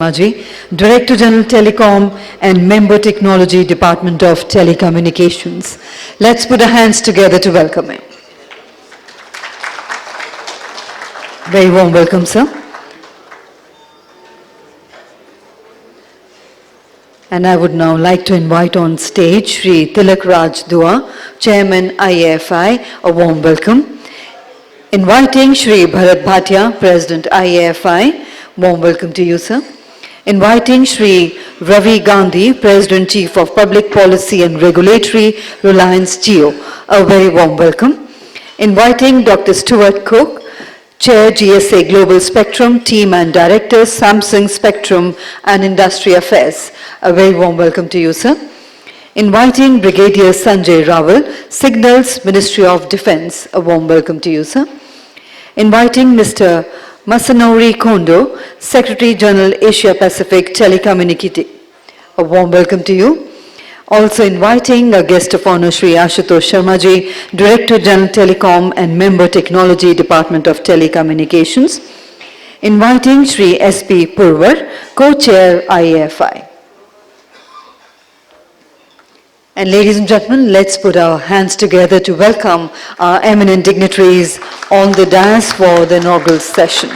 Sharma ji, Director General Telecom and Member Technology Department of Telecommunications. Let's put our hands together to welcome him. Very warm welcome, sir. And I would now like to invite on stage Shri Tilak Raj Dua, Chairman IAFI, a warm welcome. Inviting Shri Bharat Bhatia, President IAFI, warm welcome to you, sir. Inviting Shri Ravi Gandhi, President Chief of Public Policy and Regulatory, Reliance Jio, a very warm welcome. Inviting Dr. Stuart Cook, Chair GSA Global Spectrum, Team and Director, Samsung Spectrum and Industry Affairs. A very warm welcome to you, sir. Inviting Brigadier Sanjay Rawal, Signals, Ministry of Defence. A warm welcome to you, sir. Inviting Mr. Masanori Kondo, Secretary General Asia Pacific Telecommunications. A warm welcome to you. Also inviting a guest of honor, Shri Ashutosh Sharma ji, Director General Telecom and Member Technology Department of Telecommunications. Inviting Shri S.P. Purwar, Co-Chair IAFI. And ladies and gentlemen, let's put our hands together to welcome our eminent dignitaries on the dais for the inaugural session.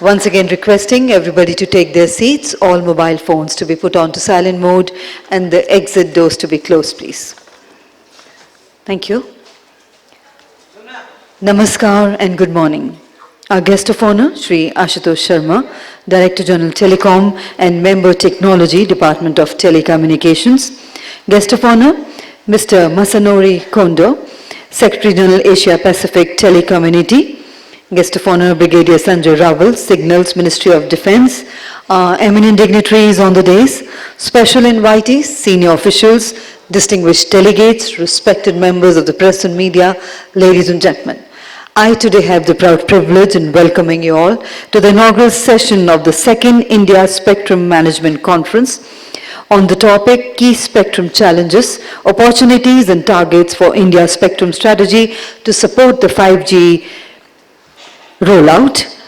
Once again requesting everybody to take their seats, all mobile phones to be put onto silent mode and the exit doors to be closed, please. Thank you. Namaskar and good morning. Our guest of honor, Shri Ashutosh Sharma, Director General Telecom and Member Technology Department of Telecommunications. Guest of honor, Mr. Masanori Kondo, Secretary General Asia Pacific Telecommunity. Guest of honor, Brigadier Sanjay Rawal, Signals, Ministry of Defence. Eminent dignitaries on the dais, special invitees, senior officials, distinguished delegates, respected members of the press and media, ladies and gentlemen. I today have the proud privilege in welcoming you all to the inaugural session of the second India Spectrum Management Conference on the topic Key Spectrum Challenges, Opportunities and Targets for India's Spectrum Strategy to support the 5G rollout,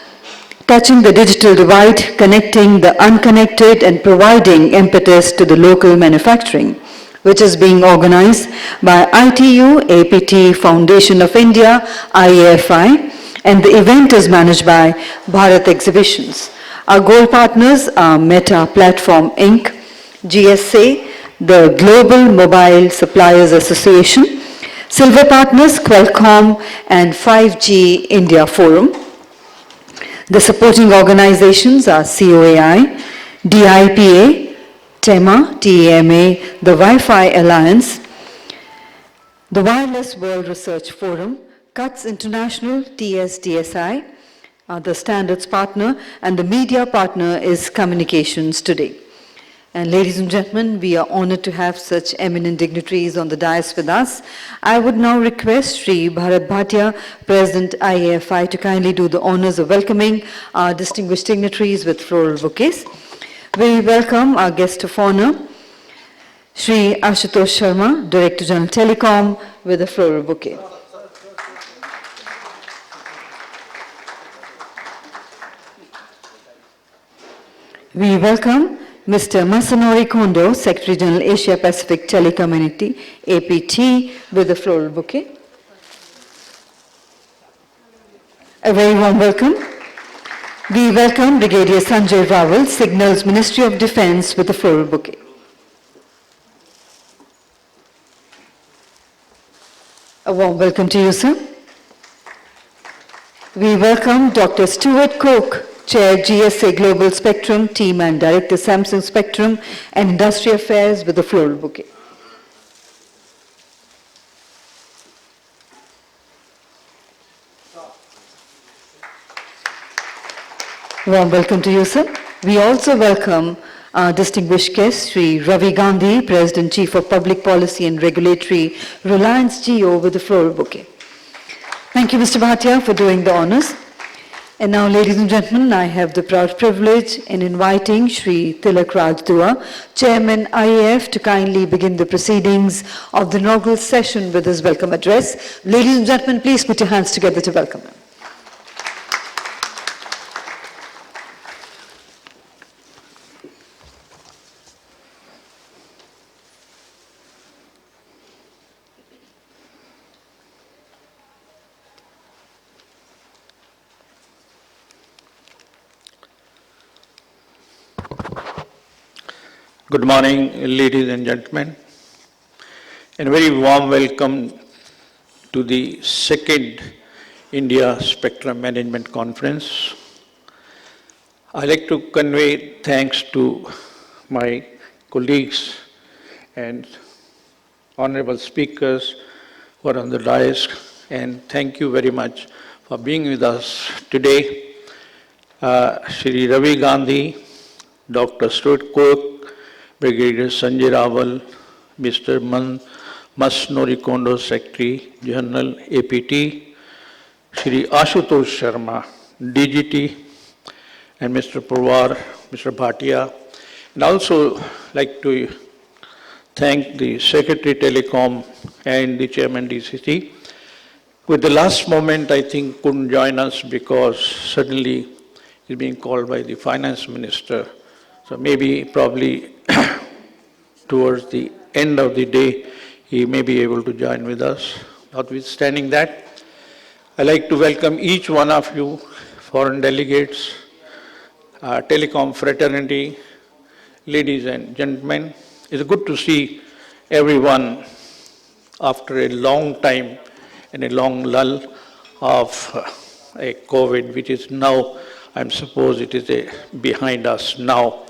touching the digital divide, connecting the unconnected and providing impetus to the local manufacturing, which is being organized by ITU, APT, Foundation of India, IAFI, and the event is managed by Bharat Exhibitions. Our goal partners are Meta Platform Inc., GSA, the Global Mobile Suppliers Association, silver partners Qualcomm and 5G India Forum. The supporting organizations are COAI, DIPA, TEMA, TEMA, the Wi-Fi Alliance, the Wireless World Research Forum, CUTS International, TSDSI, the standards partner, and the media partner is Communications Today. And ladies and gentlemen, we are honored to have such eminent dignitaries on the dais with us. I would now request Shri Bharat Bhatia, President IAFI, to kindly do the honors of welcoming our distinguished dignitaries with floral bouquets. We welcome our guest of honor, Shri Ashutosh Sharma, Director General Telecom, with a floral bouquet. We welcome Mr. Masanori Kondo, Secretary General Asia Pacific Telecommunity, APT, with a floral bouquet. A very warm welcome. We welcome Brigadier Sanjay Rawal, Signals, Ministry of Defence, with a floral bouquet. A warm welcome to you, sir. We welcome Dr. Stuart Cook, Chair GSA Global Spectrum, Team and Director Samsung Spectrum and Industry Affairs, with a floral bouquet. Warm welcome to you, sir. We also welcome our distinguished guest, Shri Ravi Gandhi, President Chief of Public Policy and Regulatory, Reliance Jio, with a floral bouquet. Thank you, Mr. Bhatia, for doing the honors. And now, ladies and gentlemen, I have the proud privilege in inviting Shri Tilak Raj Dua, Chairman IAF, to kindly begin the proceedings of the inaugural session with his welcome address. Ladies and gentlemen, please put your hands together to welcome him. Good morning, ladies and gentlemen, and a very warm welcome to the second India Spectrum Management Conference. I'd like to convey thanks to my colleagues and honorable speakers who are on the dais, and thank you very much for being with us today. Shri Ravi Gandhi, Dr. Stuart Cook, Brigadier Sanjay Rawal, Mr. Masnori Kondo, Secretary General APT, Shri Ashutosh Sharma, DGT, and Mr. Pawar, Mr. Bhatia. And also like to thank the Secretary Telecom and the Chairman DCC. With the last moment, I think couldn't join us because suddenly he's being called by the Finance Minister. So maybe, probably towards the end of the day, he may be able to join with us. Notwithstanding that, I'd like to welcome each one of you, foreign delegates, telecom fraternity, ladies and gentlemen. It's good to see everyone after a long time and a long lull of a COVID, which is now, I suppose it is behind us now.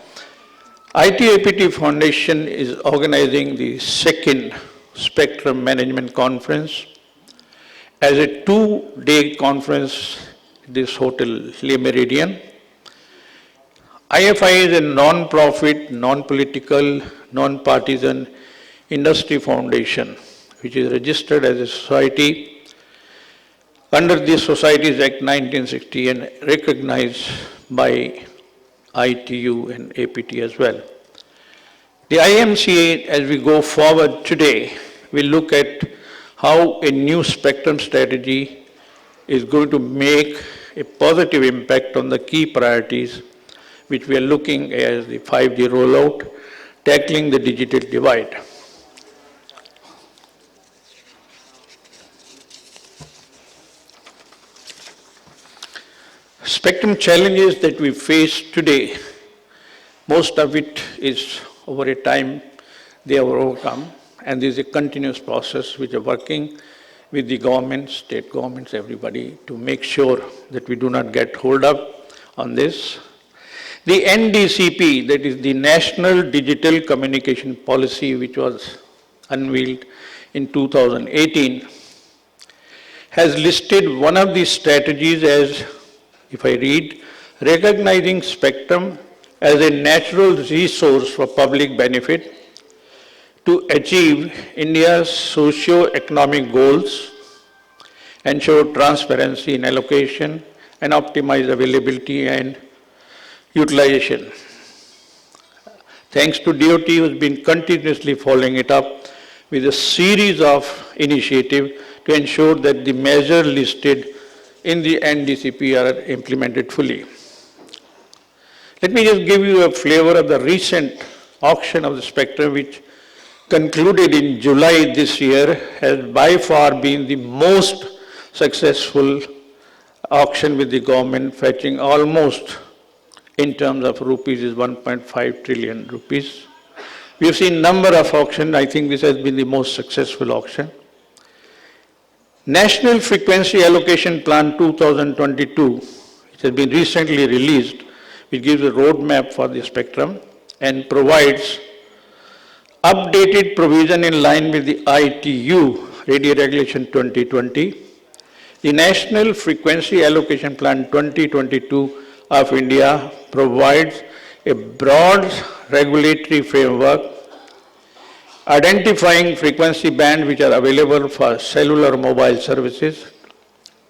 ITAPT Foundation is organizing the second Spectrum Management Conference as a 2-day conference at this hotel, Le Méridien. IFI is a non-profit, non-political, non-partisan industry foundation which is registered as a society under the Societies Act 1960 and recognized by ITU and APT as well. The IMCA, as we go forward today, will look at how a new spectrum strategy is going to make a positive impact on the key priorities which we are looking at the 5G rollout, tackling the digital divide. Spectrum challenges that we face today, most of it is over a time they are overcome, and this is a continuous process which are working with the government, state governments, everybody to make sure that we do not get hold up on this. The NDCP, that is the National Digital Communication Policy, which was unveiled in 2018, has listed one of these strategies as, if I read, recognizing spectrum as a natural resource for public benefit to achieve India's socio-economic goals, ensure transparency in allocation, and optimize availability and utilization. Thanks to DOT, who has been continuously following it up with a series of initiatives to ensure that the measures listed in the NDCP are implemented fully. Let me just give you a flavor of the recent auction of the spectrum, which concluded in July this year, has by far been the most successful auction with the government, fetching almost, in terms of rupees, is 1.5 trillion rupees. We have seen number of auctions. I think this has been the most successful auction. National Frequency Allocation Plan 2022, which has been recently released, which gives a roadmap for the spectrum and provides updated provision in line with the ITU Radio Regulation 2020. The National Frequency Allocation Plan 2022 of India provides a broad regulatory framework identifying frequency bands which are available for cellular mobile services,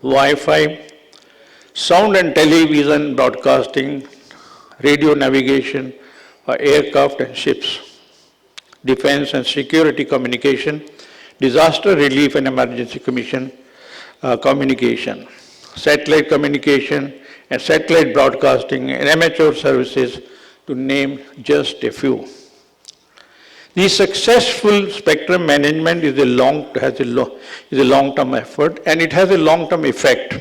Wi-Fi, sound and television broadcasting, radio navigation for aircraft and ships, defense and security communication, disaster relief and emergency communication, satellite communication and satellite broadcasting and amateur services, to name just a few. The successful spectrum management is a long-term effort, and it has a long-term effect.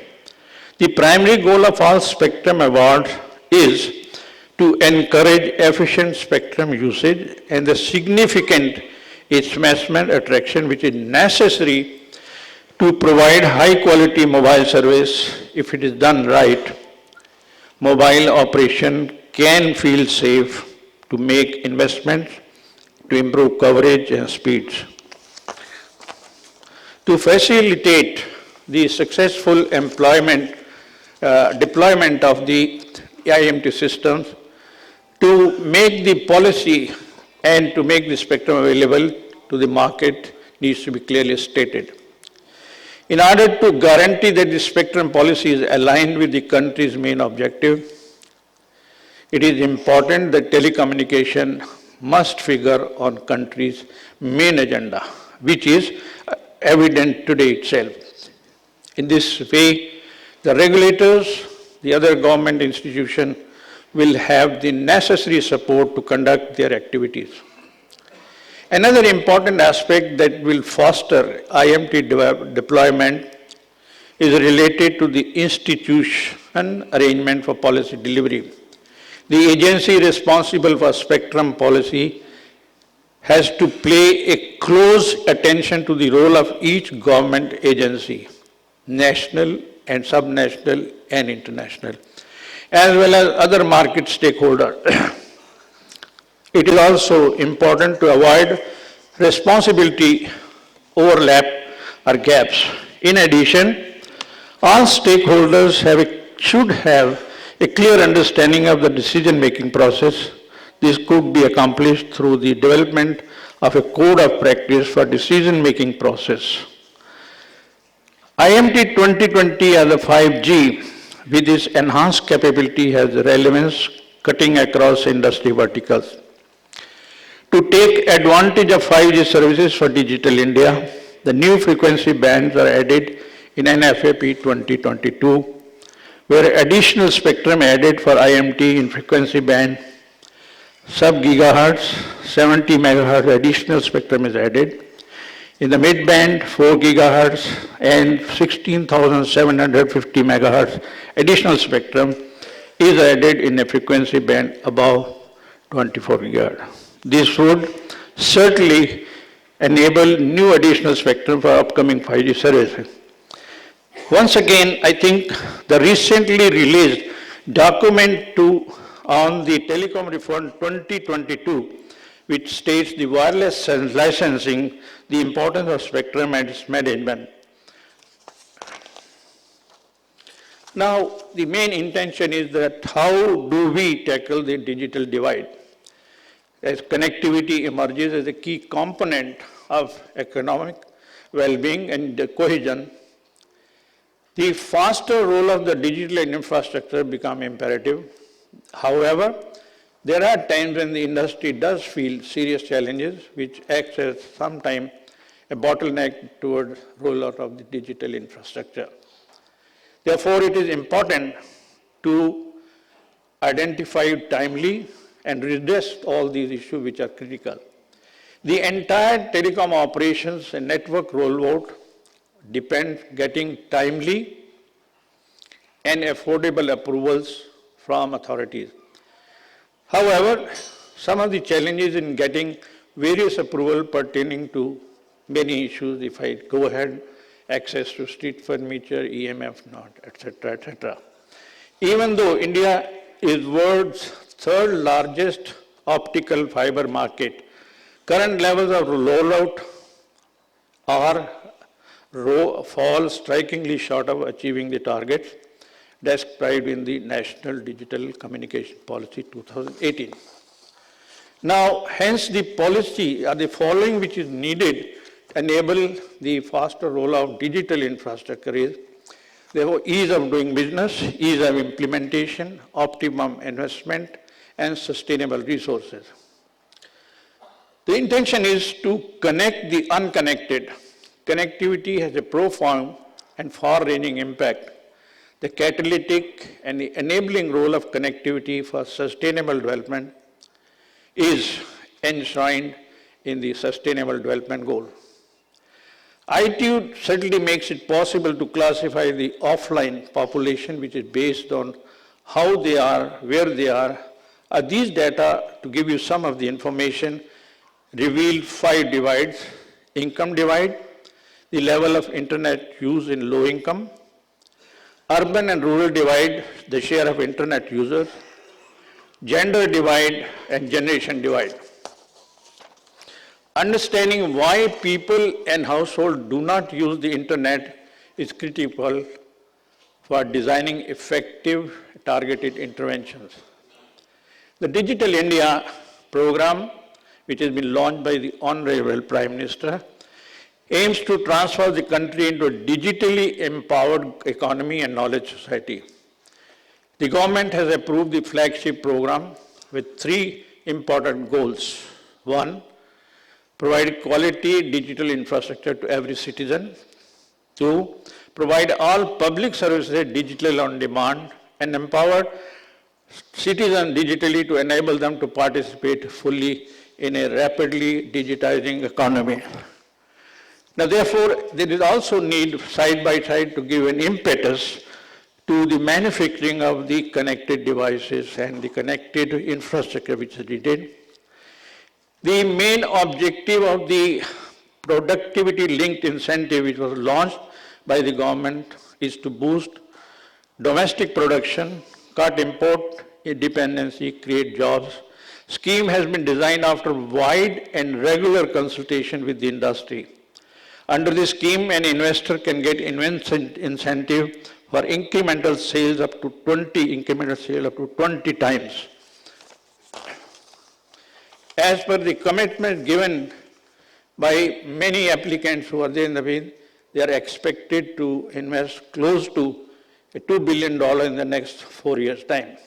The primary goal of all spectrum awards is to encourage efficient spectrum usage and the significant investment attraction which is necessary to provide high-quality mobile service. If it is done right, mobile operation can feel safe to make investments to improve coverage and speeds. To facilitate the successful deployment of the IMT systems, to make the policy and to make the spectrum available to the market needs to be clearly stated. In order to guarantee that the spectrum policy is aligned with the country's main objective, it is important that telecommunication must figure on country's main agenda, which is evident today itself. In this way, the regulators, the other government institutions will have the necessary support to conduct their activities. Another important aspect that will foster IMT deployment is related to the institution arrangement for policy delivery. The agency responsible for spectrum policy has to pay a close attention to the role of each government agency, national and subnational and international, as well as other market stakeholders. It is also important to avoid responsibility overlap or gaps. In addition, all stakeholders should have a clear understanding of the decision-making process. This could be accomplished through the development of a code of practice for decision-making process. IMT 2020 as a 5G with its enhanced capability has relevance cutting across industry verticals. To take advantage of 5G services for Digital India, the new frequency bands are added in NFAP 2022, where additional spectrum added for IMT in frequency band sub-gigahertz, 70 megahertz additional spectrum is added. In the mid-band, 4 gigahertz and 16,750 megahertz additional spectrum is added in a frequency band above 24 gigahertz. This would certainly enable new additional spectrum for upcoming 5G services. Once again, I think the recently released document on the Telecom Reform 2022, which states the wireless licensing, the importance of spectrum and its management. Now, the main intention is that how do we tackle the digital divide? As connectivity emerges as a key component of economic well-being and cohesion, the faster role of the digital infrastructure becomes imperative. However, there are times when the industry does feel serious challenges, which acts as sometimes a bottleneck toward rollout of the digital infrastructure. Therefore, it is important to identify timely and redress all these issues which are critical. The entire telecom operations and network rollout depends getting timely and affordable approvals from authorities. However, some of the challenges in getting various approvals pertaining to many issues, if I go ahead, access to street furniture, EMF not, etc., etc. Even though India is world's third largest optical fiber market, current levels of rollout fall strikingly short of achieving the targets described in the National Digital Communication Policy 2018. Now, hence the policy are the following which is needed to enable the faster rollout of digital infrastructure is therefore ease of doing business, ease of implementation, optimum investment, and sustainable resources. The intention is to connect the unconnected. Connectivity has a profound and far-reaching impact. The catalytic and the enabling role of connectivity for sustainable development is enshrined in the Sustainable Development Goal. IT certainly makes it possible to classify the offline population, which is based on how they are, where they are, These data, to give you some of the information, reveal 5 divides: income divide, the level of internet use in low income; urban and rural divide, the share of internet users; gender divide, and generation divide. Understanding why people and households do not use the internet is critical for designing effective targeted interventions. The Digital India program, which has been launched by the Honorable Prime Minister, aims to transform the country into a digitally empowered economy and knowledge society. The government has approved the flagship program with 3 important goals. 1, provide quality digital infrastructure to every citizen. 2, provide all public services digital on demand and empower citizens digitally to enable them to participate fully in a rapidly digitizing economy. Now, therefore, there is also need side by side to give an impetus to the manufacturing of the connected devices and the connected infrastructure which is needed. The main objective of the productivity-linked incentive which was launched by the government is to boost domestic production, cut import dependency, create jobs. Scheme has been designed after wide and regular consultation with the industry. Under this scheme, an investor can get incentive for incremental sales up to 20 times. As per the commitment given by many applicants who are there in the bid, they are expected to invest close to $2 billion in the next 4 years' time.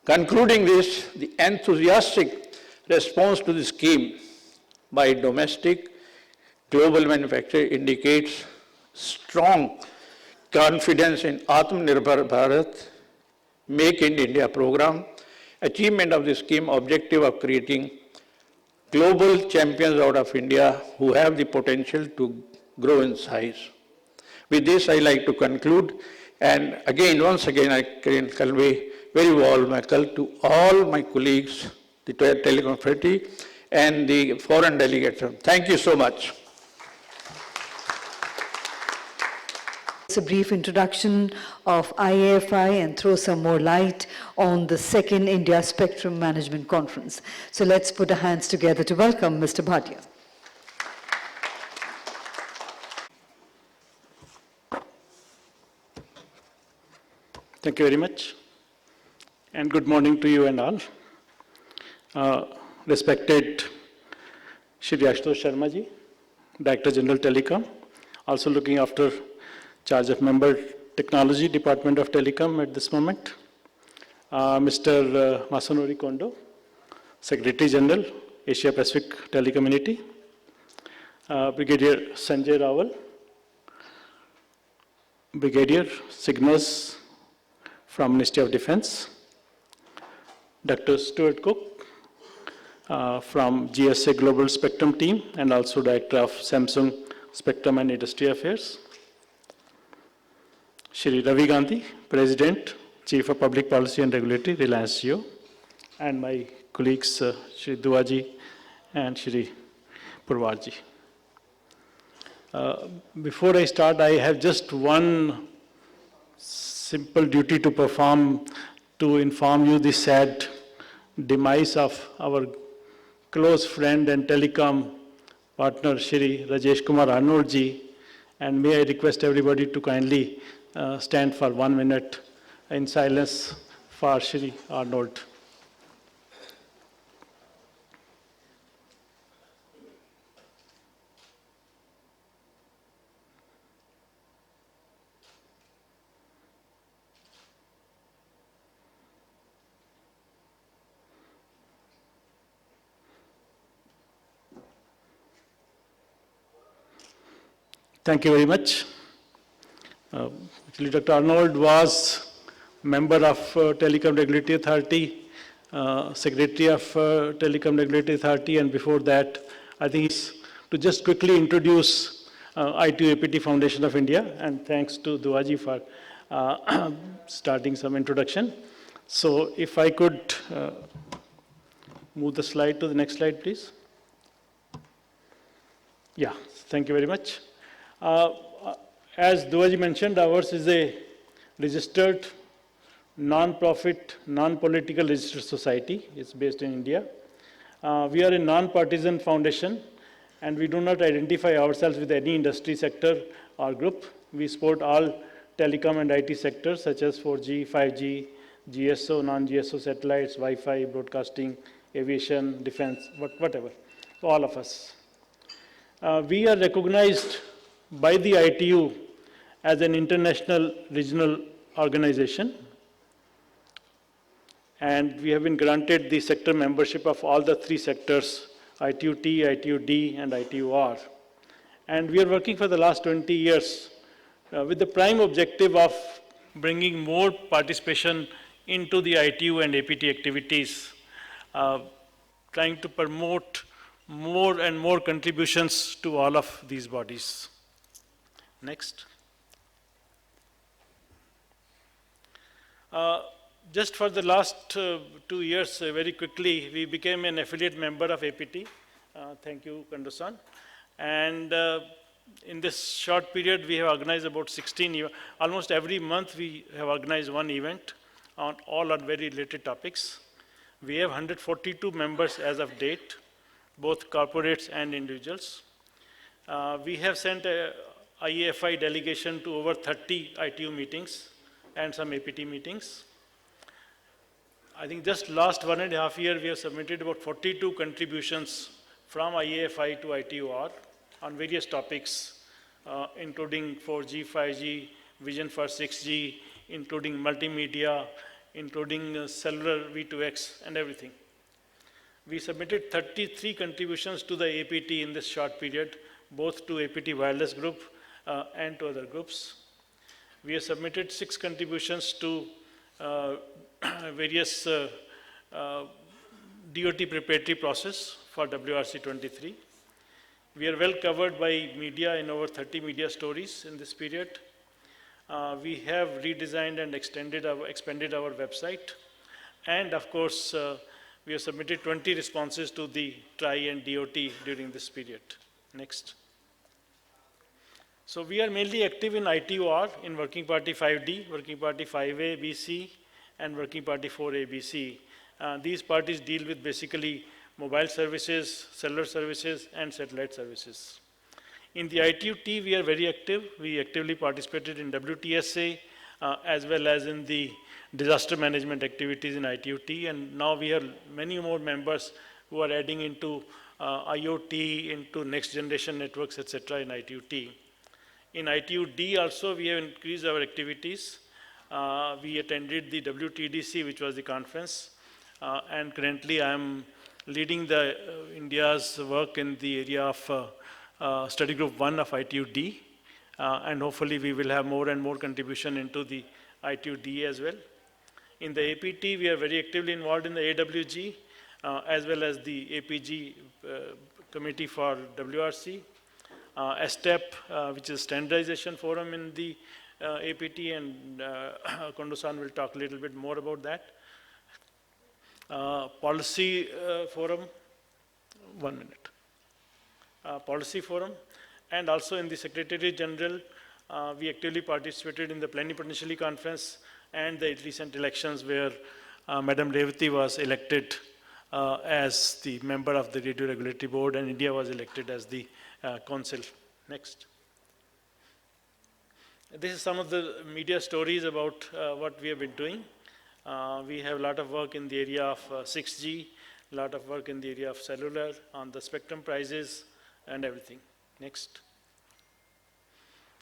Concluding this, the enthusiastic response to the scheme by domestic global manufacturers indicates strong confidence in Atmanirbhar Bharat, Make in India program, achievement of the scheme objective of creating global champions out of India who have the potential to grow in size. With this, I like to conclude, and again, once again, I can convey very warm welcome to all my colleagues, the telecom fraternity, and the foreign delegates. Thank you so much. It's a brief introduction of IAFI and throw some more light on the second India Spectrum Management Conference. So let's put our hands together to welcome Mr. Bhatia. Thank you very much, and good morning to you and all. Respected Shri Ashutosh Sharma ji, Director General Telecom, also looking after charge of Member Technology Department of Telecom at this moment. Mr. Masanori Kondo, Secretary General, Asia Pacific Telecommunity. Brigadier Sanjay Rawal, Brigadier Signals from Ministry of Defense. Dr. Stuart Cook from GSA Global Spectrum Team and also Director of Samsung Spectrum and Industry Affairs. Shri Ravi Gandhi, President, Chief of Public Policy and Regulatory, Reliance Jio, and my colleagues Shri Duaji and Shri Purwarji. Before I start, I have just one simple duty to perform to inform you the sad demise of our close friend and telecom partner Shri Rajesh Kumar Arnold ji, and may I request everybody to kindly stand for 1 minute in silence for Shri Arnold. Thank you very much. Actually, Dr. Arnold was member of Telecom Regulatory Authority, Secretary of Telecom Regulatory Authority, and before that, I think it's to just quickly introduce ITU-APT Foundation of India, and thanks to Duaji for starting some introduction. So if I could move the slide to the next slide, please. Yeah, thank you very much. As Duaji mentioned, ours is a registered, non-profit, non-political registered society. It's based in India. We are a non-partisan foundation, and we do not identify ourselves with any industry sector or group. We support all telecom and IT sectors such as 4G, 5G, GSO, non-GSO satellites, Wi-Fi, broadcasting, aviation, defense, whatever, all of us. We are recognized by the ITU as an international regional organization, and we have been granted the sector membership of all the three sectors, ITU-T, ITU-D, and ITU-R. And we are working for the last 20 years with the prime objective of bringing more participation into the ITU and APT activities, trying to promote more and more contributions to all of these bodies. Next. Just for the last 2 years, very quickly, we became an affiliate member of APT. Thank you, Kando-san. And in this short period, we have organized about 16, almost every month we have organized one event on all on very related topics. We have 142 members as of date, both corporates and individuals. We have sent a IAFI delegation to over 30 ITU meetings and some APT meetings. I think just last 1.5 years, we have submitted about 42 contributions from IAFI to ITU-R on various topics, including 4G, 5G, vision for 6G, including multimedia, including cellular V2X, and everything. We submitted 33 contributions to the APT in this short period, both to APT Wireless Group and to other groups. We have submitted 6 contributions to various DOT preparatory process for WRC-23. We are well covered by media in over 30 media stories in this period. We have redesigned and expanded our website. And of course, we have submitted 20 responses to the TRI and DOT during this period. Next. So we are mainly active in ITU-R, in Working Party 5D, Working Party 5A, BC, and Working Party 4A, BC. These parties deal with basically mobile services, cellular services, and satellite services. In the ITU-T, we are very active. We actively participated in WTSA, as well as in the disaster management activities in ITU-T, and now we have many more members who are adding into IoT, into next generation networks, etc. in ITU-T. In ITU-D also, we have increased our activities. We attended the WTDC, which was the conference, and currently I am leading the India's work in the area of study group 1 of ITU-D, and hopefully we will have more and more contribution into the ITU-D as well. In the APT, we are very actively involved in the AWG, as well as the APG committee for WRC. STEP, which is standardization forum in the APT, and Kondo-san will talk a little bit more about that. Policy forum, 1 minute. Policy forum, and also in the Secretariat General, we actively participated in the Plenipotentiary Conference and the recent elections where Madam Revati was elected as the member of the Radio Regulatory Board, and India was elected as the council. Next. This is some of the media stories about what we have been doing. We have a lot of work in the area of 6G, a lot of work in the area of cellular, on the spectrum prices and everything. Next.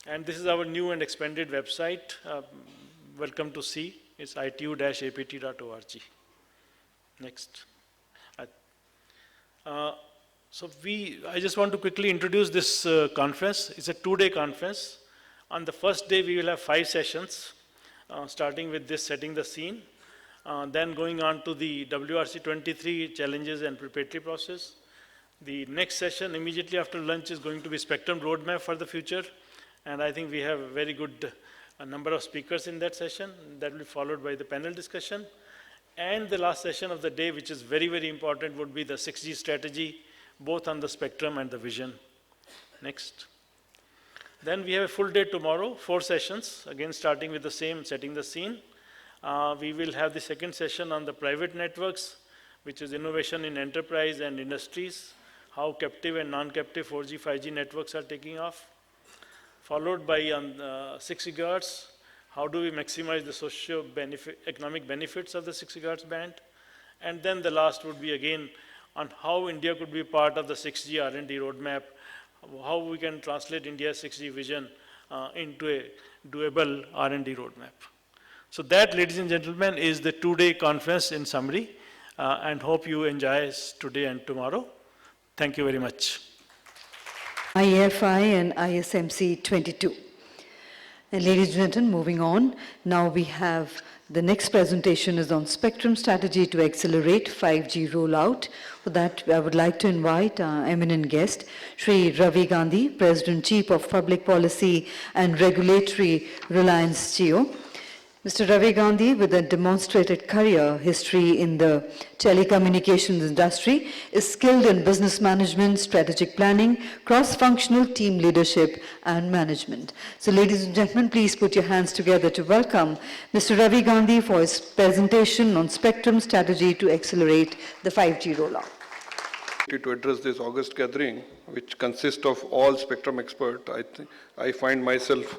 And this is our new and expanded website. Welcome to see. It's itu-apt.org. Next. So I just want to quickly introduce this conference. It's a 2-day conference. On the first day, we will have 5 sessions, starting with this setting the scene, then going on to the WRC-23 challenges and preparatory process. The next session immediately after lunch is going to be Spectrum Roadmap for the Future, and I think we have a very good number of speakers in that session. That will be followed by the panel discussion. And the last session of the day, which is very, very important, would be the 6G strategy, both on the spectrum and the vision. Next. Then we have a full day tomorrow, 4 sessions, again starting with the same, setting the scene. We will have the second session on the private networks, which is innovation in enterprise and industries, how captive and non-captive 4G, 5G networks are taking off, followed by 6 gigahertz, how do we maximize the socio-economic benefits of the 6 gigahertz band, and then the last would be again on how India could be part of the 6G R&D roadmap, how we can translate India's 6G vision into a doable R&D roadmap. So that, ladies and gentlemen, is the 2-day conference in summary, and hope you enjoy today and tomorrow. Thank you very much. IFI and ISMC 22. And ladies and gentlemen, moving on, now we have the next presentation is on spectrum strategy to accelerate 5G rollout. For that, I would like to invite our eminent guest, Shri Ravi Gandhi, President Chief of Public Policy and Regulatory, Reliance Jio. Mr. Ravi Gandhi, with a demonstrated career history in the telecommunications industry, is skilled in business management, strategic planning, cross-functional team leadership, and management. So, ladies and gentlemen, please put your hands together to welcome Mr. Ravi Gandhi for his presentation on spectrum strategy to accelerate the 5G rollout. To address this August gathering, which consists of all spectrum experts, I find myself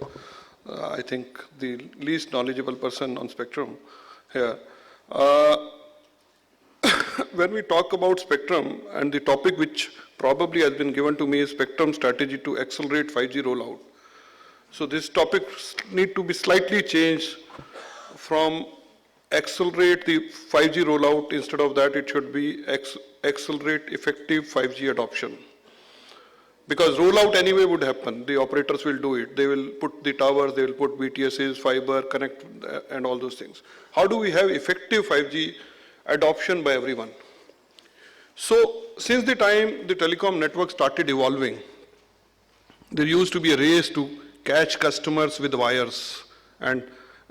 I think the least knowledgeable person on spectrum here. When we talk about spectrum, and the topic which probably has been given to me is spectrum strategy to accelerate 5G rollout. So this topic need to be slightly changed from accelerate the 5G rollout. Instead of that, it should be accelerate effective 5G adoption. Because rollout anyway would happen, the operators will do it. They will put the towers, they will put BTSs, fiber, connect, and all those things. How do we have effective 5G adoption by everyone? So, since the time the telecom network started evolving, there used to be a race to catch customers with wires. And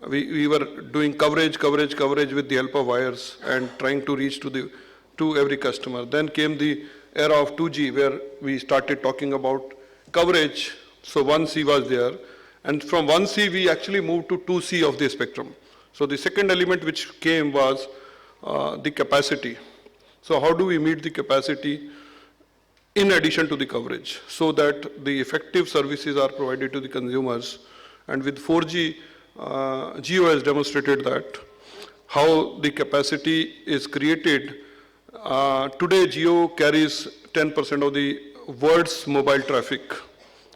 we were doing coverage with the help of wires and trying to reach to every customer. Then came the era of 2G, where we started talking about coverage. So 1C was there. And from 1C, we actually moved to 2C of the spectrum. So the second element which came was the capacity. So how do we meet the capacity in addition to the coverage, so that the effective services are provided to the consumers? And with 4G, Jio has demonstrated that, how the capacity is created. Today, Jio carries 10% of the world's mobile traffic.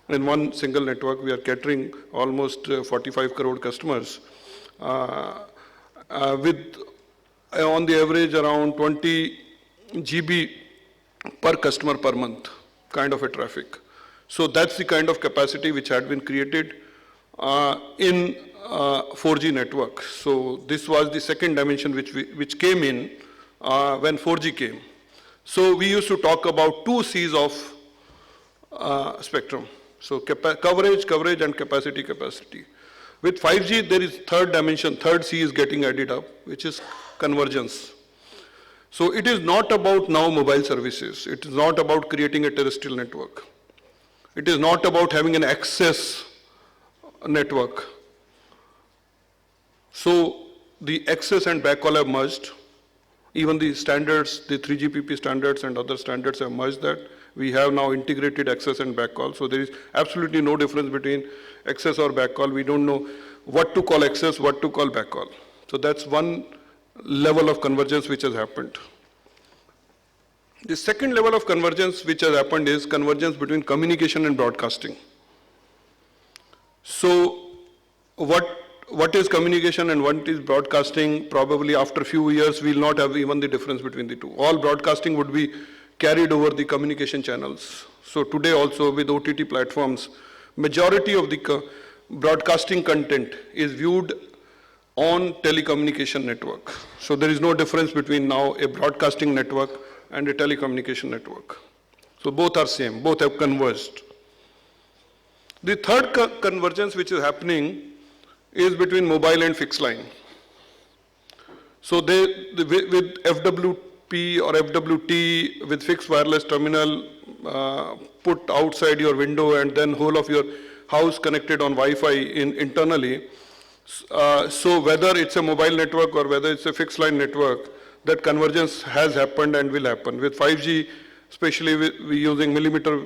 In one single network, we are catering almost 45 crore customers with on the average around 20 GB per customer per month kind of a traffic. So that's the kind of capacity which had been created in 4G network. So this was the second dimension which came in when 4G came. So we used to talk about 2 C's of spectrum. So coverage and capacity. With 5G, there is third dimension, third C is getting added up, which is convergence. So it is not about now mobile services. It is not about creating a terrestrial network. It is not about having an access network. So the access and backhaul have merged. Even the standards, the 3GPP standards and other standards have merged that. We have now integrated access and backhaul. So there is absolutely no difference between access or backhaul. We don't know what to call access, what to call backhaul. So that's one level of convergence which has happened. The second level of convergence which has happened is convergence between communication and broadcasting. So what is communication and what is broadcasting? Probably after a few years, we will not have even the difference between the two. All broadcasting would be carried over the communication channels. So today also with OTT platforms, majority of the broadcasting content is viewed on telecommunication network. So there is no difference between now a broadcasting network and a telecommunication network. So both are same, both have converged. The third convergence which is happening is between mobile and fixed line. So with FWP or FWT, with fixed wireless terminal put outside your window and then whole of your house connected on Wi-Fi internally, so whether it's a mobile network or whether it's a fixed line network, that convergence has happened and will happen. With 5G, especially we using millimeter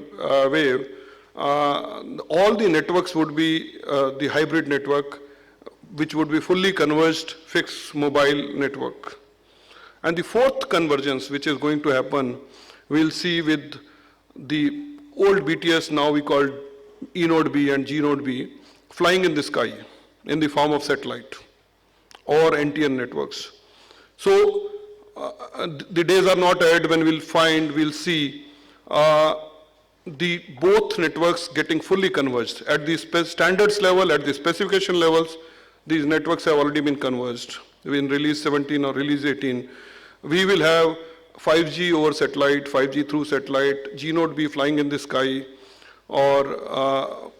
wave, all the networks would be the hybrid network, which would be fully converged fixed mobile network. And the fourth convergence, which is going to happen, we'll see with the old BTS, now we call E node B and G node B, flying in the sky in the form of satellite or NTN networks. So the days are not ahead when we'll see the both networks getting fully converged. At the standards level, at the specification levels, these networks have already been converged. In release 17 or release 18, we will have 5G over satellite, 5G through satellite, G node B flying in the sky, or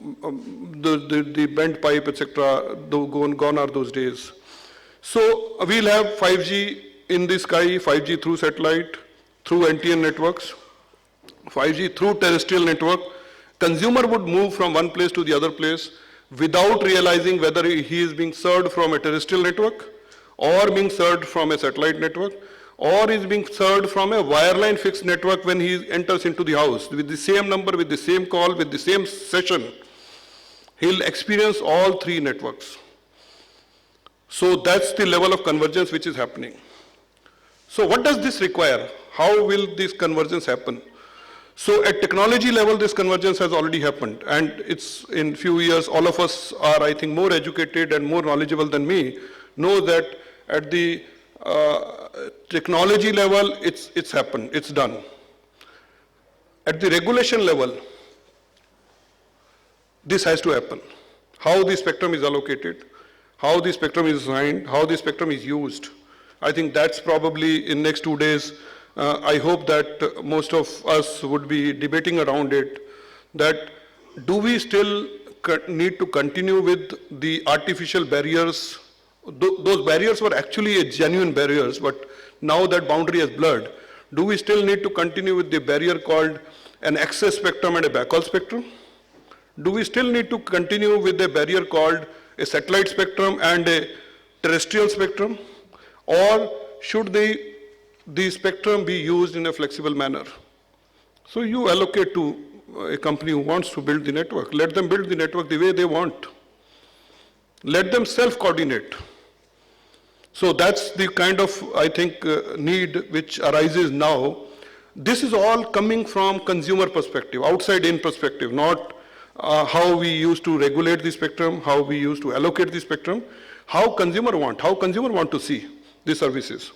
the bent pipe, etc. Gone are those days. So we'll have 5G in the sky, 5G through satellite, through NTN networks, 5G through terrestrial network. Consumer would move from one place to the other place without realizing whether he is being served from a terrestrial network or being served from a satellite network or is being served from a wireline fixed network when he enters into the house with the same number, with the same call, with the same session. He'll experience all three networks. So that's the level of convergence which is happening. So what does this require? How will this convergence happen? So at technology level, this convergence has already happened. And it's in few years, all of us are, I think, more educated and more knowledgeable than me, know that at the technology level, it's happened, it's done. At the regulation level, this has to happen. How the spectrum is allocated, how the spectrum is assigned, how the spectrum is used. I think that's probably in next 2 days. I hope that most of us would be debating around it, that do we still need to continue with the artificial barriers? Those barriers were actually genuine barriers, but now that boundary has blurred. Do we still need to continue with the barrier called an access spectrum and a backhaul spectrum? Do we still need to continue with the barrier called a satellite spectrum and a terrestrial spectrum? Or should the spectrum be used in a flexible manner? So you allocate to a company who wants to build the network. Let them build the network the way they want. Let them self-coordinate. So that's the kind of, I think, need which arises now. This is all coming from consumer perspective, outside-in perspective, not how we used to regulate the spectrum, how we used to allocate the spectrum, how consumer want to see the services,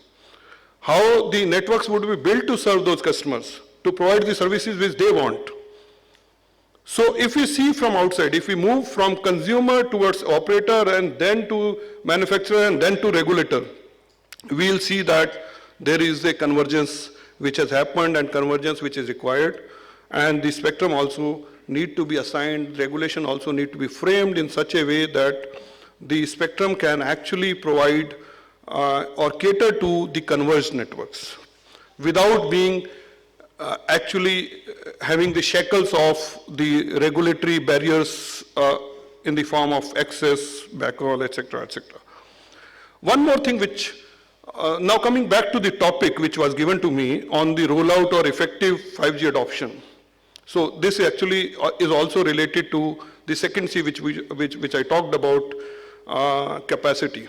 how the networks would be built to serve those customers, to provide the services which they want. So if we see from outside, if we move from consumer towards operator and then to manufacturer and then to regulator, we'll see that there is a convergence which has happened and convergence which is required. And the spectrum also need to be assigned, regulation also need to be framed in such a way that the spectrum can actually provide or cater to the converged networks without being actually having the shackles of the regulatory barriers in the form of access, backhaul, etc., etc. One more thing which, now coming back to the topic which was given to me on the rollout or effective 5G adoption. So this actually is also related to the second C which I talked about, capacity.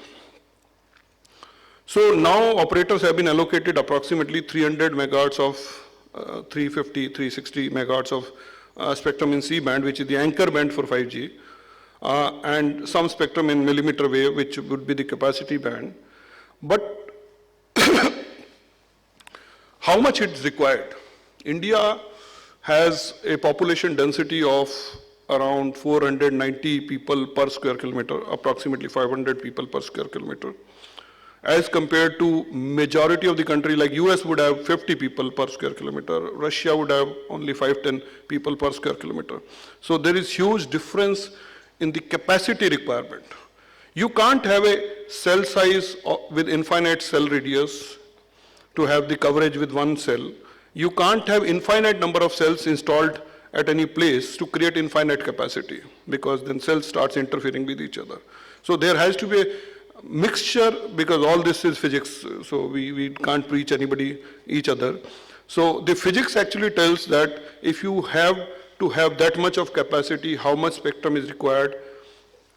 So now operators have been allocated approximately 300 megahertz of 350, 360 megahertz of spectrum in C-band, which is the anchor band for 5G, and some spectrum in millimeter wave, which would be the capacity band. But how much it's required? India has a population density of around 490 people per square kilometer, approximately 500 people per square kilometer, as compared to majority of the country, like US would have 50 people per square kilometer, Russia would have only 5-10 people per square kilometer. So there is huge difference in the capacity requirement. You can't have a cell size with infinite cell radius to have the coverage with one cell. You can't have infinite number of cells installed at any place to create infinite capacity, because then cells starts interfering with each other. So there has to be a mixture, because all this is physics, so we can't preach anybody each other. So the physics actually tells that if you have to have that much of capacity, how much spectrum is required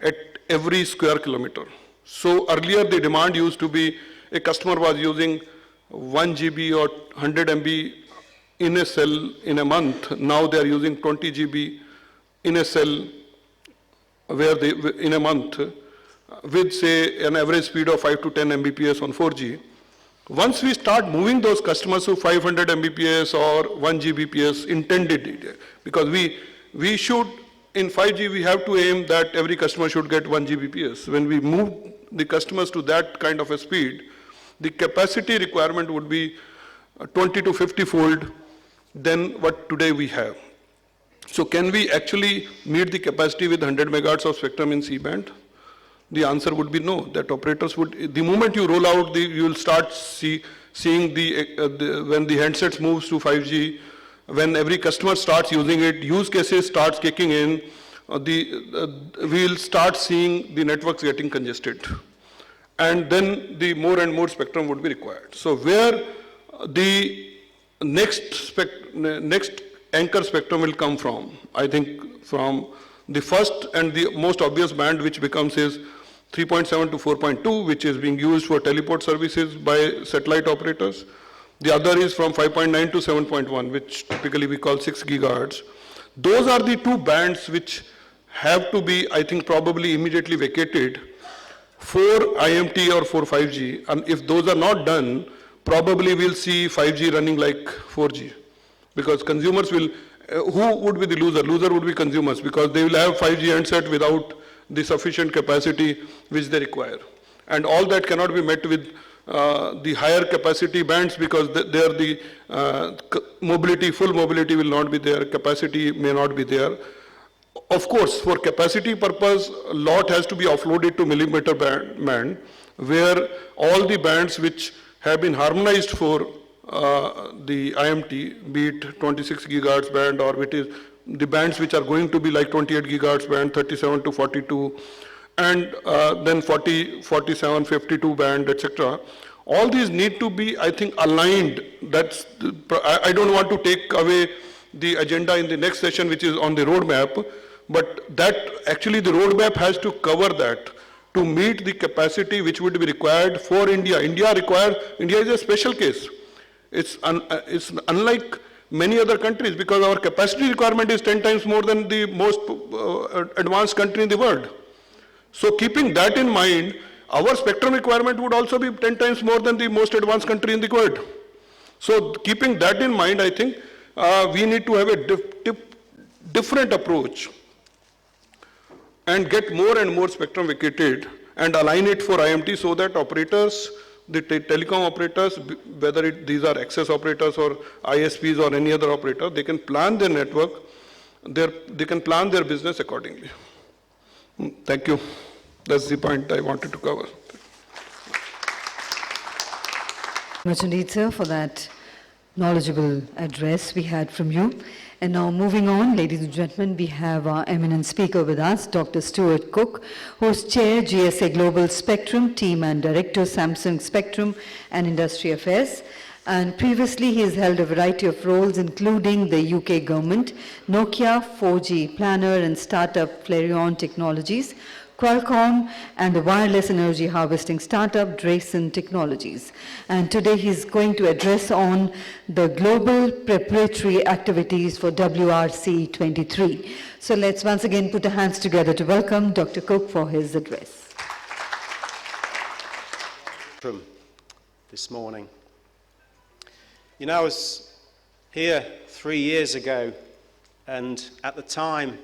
at every square kilometer. So earlier the demand used to be, a customer was using 1 GB or 100 MB in a cell in a month. Now they are using 20 GB in a cell in a month, with say an average speed of 5 to 10 Mbps on 4G. Once we start moving those customers to 500 Mbps or 1 Gbps intended, because we should, in 5G we have to aim that every customer should get 1 Gbps. When we move the customers to that kind of a speed, the capacity requirement would be 20 to 50 fold than what today we have. So can we actually meet the capacity with 100 megahertz of spectrum in C-band? The answer would be no. That operators would, the moment you roll out, you will start seeing when the handsets moves to 5G, when every customer starts using it, use cases starts kicking in, we'll start seeing the networks getting congested. And then the more and more spectrum would be required. So where the next anchor spectrum will come from, I think from the first and the most obvious band which becomes is 3.7 to 4.2, which is being used for teleport services by satellite operators. The other is from 5.9 to 7.1, which typically we call 6 gigahertz. Those are the two bands which have to be, I think, probably immediately vacated for IMT or for 5G. And if those are not done, probably we'll see 5G running like 4G. Because consumers will, who would be the loser? Loser would be consumers, because they will have 5G handset without the sufficient capacity which they require. And all that cannot be met with the higher capacity bands, because there the mobility, full mobility will not be there, capacity may not be there. Of course, for capacity purpose, a lot has to be offloaded to millimeter band, where all the bands which have been harmonized for the IMT, be it 26 gigahertz band, or it is the bands which are going to be like 28 gigahertz band, 37 to 42, and then 40, 47, 52 band, etc. All these need to be, I think, aligned. I don't want to take away the agenda in the next session, which is on the roadmap, but that actually the roadmap has to cover that to meet the capacity which would be required for India. India is a special case. It's unlike many other countries, because our capacity requirement is 10 times more than the most advanced country in the world. So keeping that in mind, our spectrum requirement would also be 10 times more than the most advanced country in the world. So keeping that in mind, I think we need to have a different approach and get more and more spectrum vacated and align it for IMT, so that operators, the telecom operators, whether these are access operators or ISPs or any other operator, they can plan their network, they can plan their business accordingly. Thank you. That's the point I wanted to cover. Much indeed, sir, for that knowledgeable address we had from you. And now moving on, ladies and gentlemen, we have our eminent speaker with us, Dr. Stuart Cook, who is Chair, GSA Global Spectrum Team and Director, Samsung Spectrum and Industry Affairs. And previously, he has held a variety of roles, including the UK government, Nokia 4G planner and startup Flareon Technologies, Qualcomm, and the wireless energy harvesting startup Drayson Technologies. And today he's going to address on the global preparatory activities for WRC 23. So let's once again put our hands together to welcome Dr. Cook for his address. From this morning. You know, I was here 3 years ago, and at the time,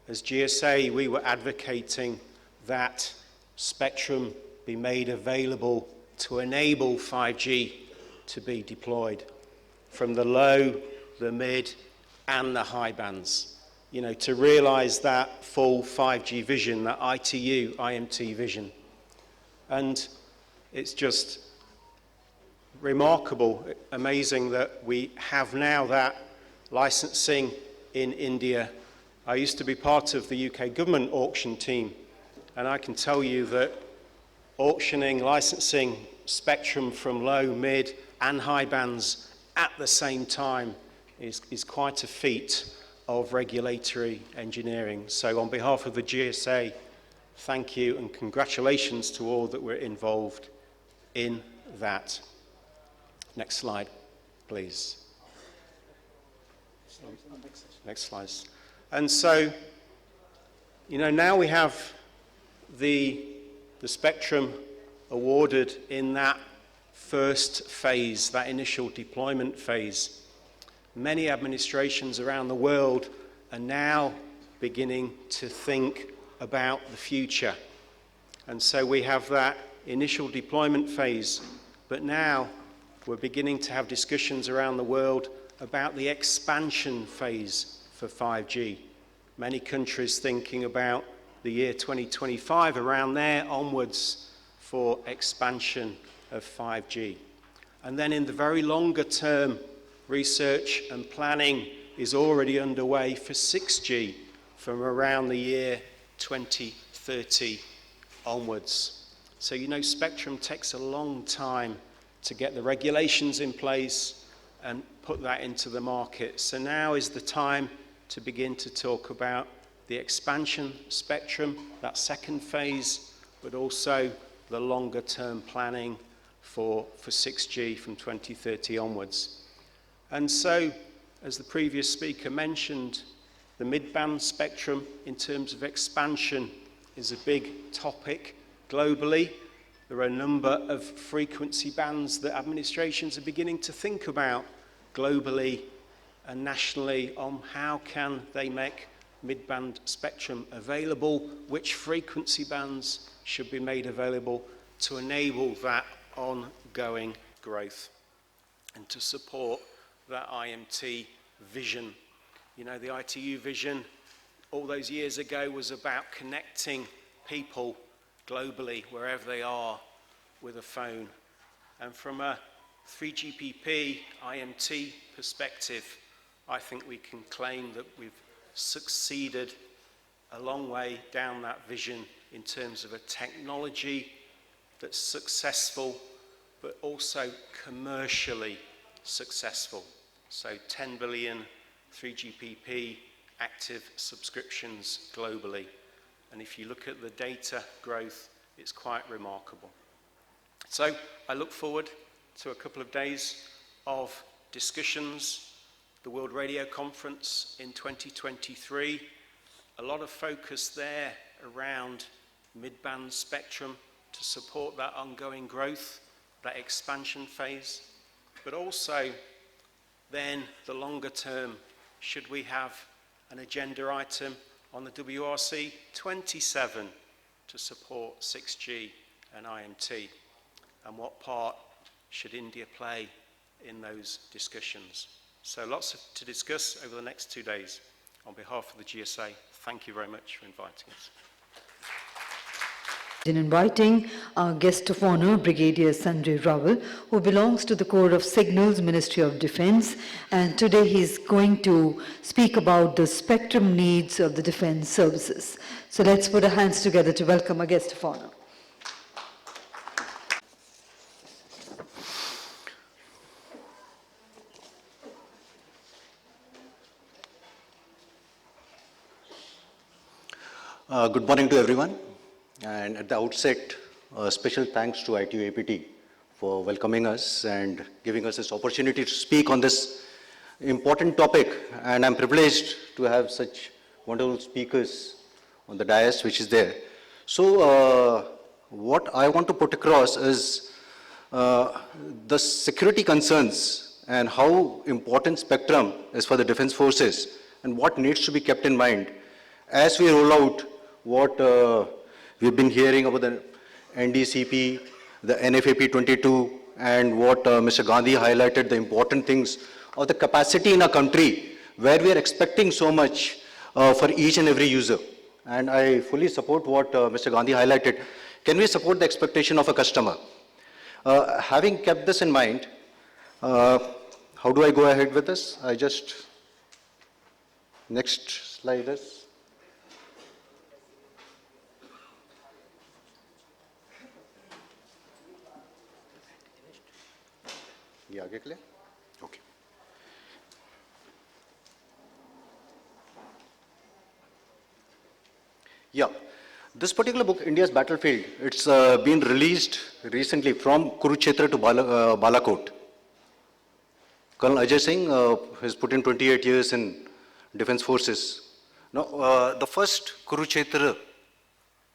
as GSA, we were advocating that spectrum be made available to enable 5G to be deployed from the low, the mid, and the high bands. to realize that full 5G vision, that ITU, IMT vision. And it's just remarkable, amazing that we have now that licensing in India. I used to be part of the UK government auction team, and I can tell you that auctioning, licensing spectrum from low, mid and high bands at the same time is quite a feat of regulatory engineering. So on behalf of the GSA, thank you and congratulations to all that were involved in that. Next slide, please. Next slide. And so, now we have the spectrum awarded in that first phase, that initial deployment phase. Many administrations around the world are now beginning to think about the future. And so we have that initial deployment phase, but now we're beginning to have discussions around the world about the expansion phase for 5G. Many countries thinking about the year 2025, around there onwards, for expansion of 5G. And then in the very longer term, research and planning is already underway for 6G from around the year 2030 onwards. So spectrum takes a long time to get the regulations in place and put that into the market. So now is the time to begin to talk about the expansion spectrum, that second phase, but also the longer term planning for 6G from 2030 onwards. And so, as the previous speaker mentioned, the mid-band spectrum in terms of expansion is a big topic globally. There are a number of frequency bands that administrations are beginning to think about globally and nationally on how can they make mid-band spectrum available, which frequency bands should be made available to enable that ongoing growth and to support that IMT vision. The ITU vision all those years ago was about connecting people globally, wherever they are, with a phone. And from a 3GPP IMT perspective, I think we can claim that we've succeeded a long way down that vision in terms of a technology that's successful, but also commercially successful. So 10 billion 3GPP active subscriptions globally. And if you look at the data growth, it's quite remarkable. So I look forward to a couple of days of discussions, the World Radio Conference in 2023, a lot of focus there around mid-band spectrum to support that ongoing growth, that expansion phase, but also then the longer term, should we have an agenda item on the WRC 27 to support 6G and IMT, and what part should India play in those discussions? So lots to discuss over the next 2 days. On behalf of the GSA, thank you very much for inviting us. In inviting our guest of honor, Brigadier Sanjay Rawal, who belongs to the Corps of Signals, Ministry of Defense, and today he's going to speak about the spectrum needs of the defense services. So let's put our hands together to welcome our guest of honor. Good morning to everyone. And at the outset, special thanks to ITU APT for welcoming us and giving us this opportunity to speak on this important topic. And I'm privileged to have such wonderful speakers on the dais, which is there. So what I want to put across is the security concerns and how important spectrum is for the defense forces and what needs to be kept in mind as we roll out what we've been hearing about the NDCP, the NFAP 22, and what Mr. Gandhi highlighted, the important things of the capacity in a country where we are expecting so much for each and every user. And I fully support what Mr. Gandhi highlighted. Can we support the expectation of a customer? Having kept this in mind, how do I go ahead with this? Next slide is. ये आगे के लिए? Okay. Yeah, this particular book, India's Battlefield, it's been released recently from Kurukshetra to Balakot. Colonel Ajay Singh has put in 28 years in defense forces. Now, the first Kurukshetra,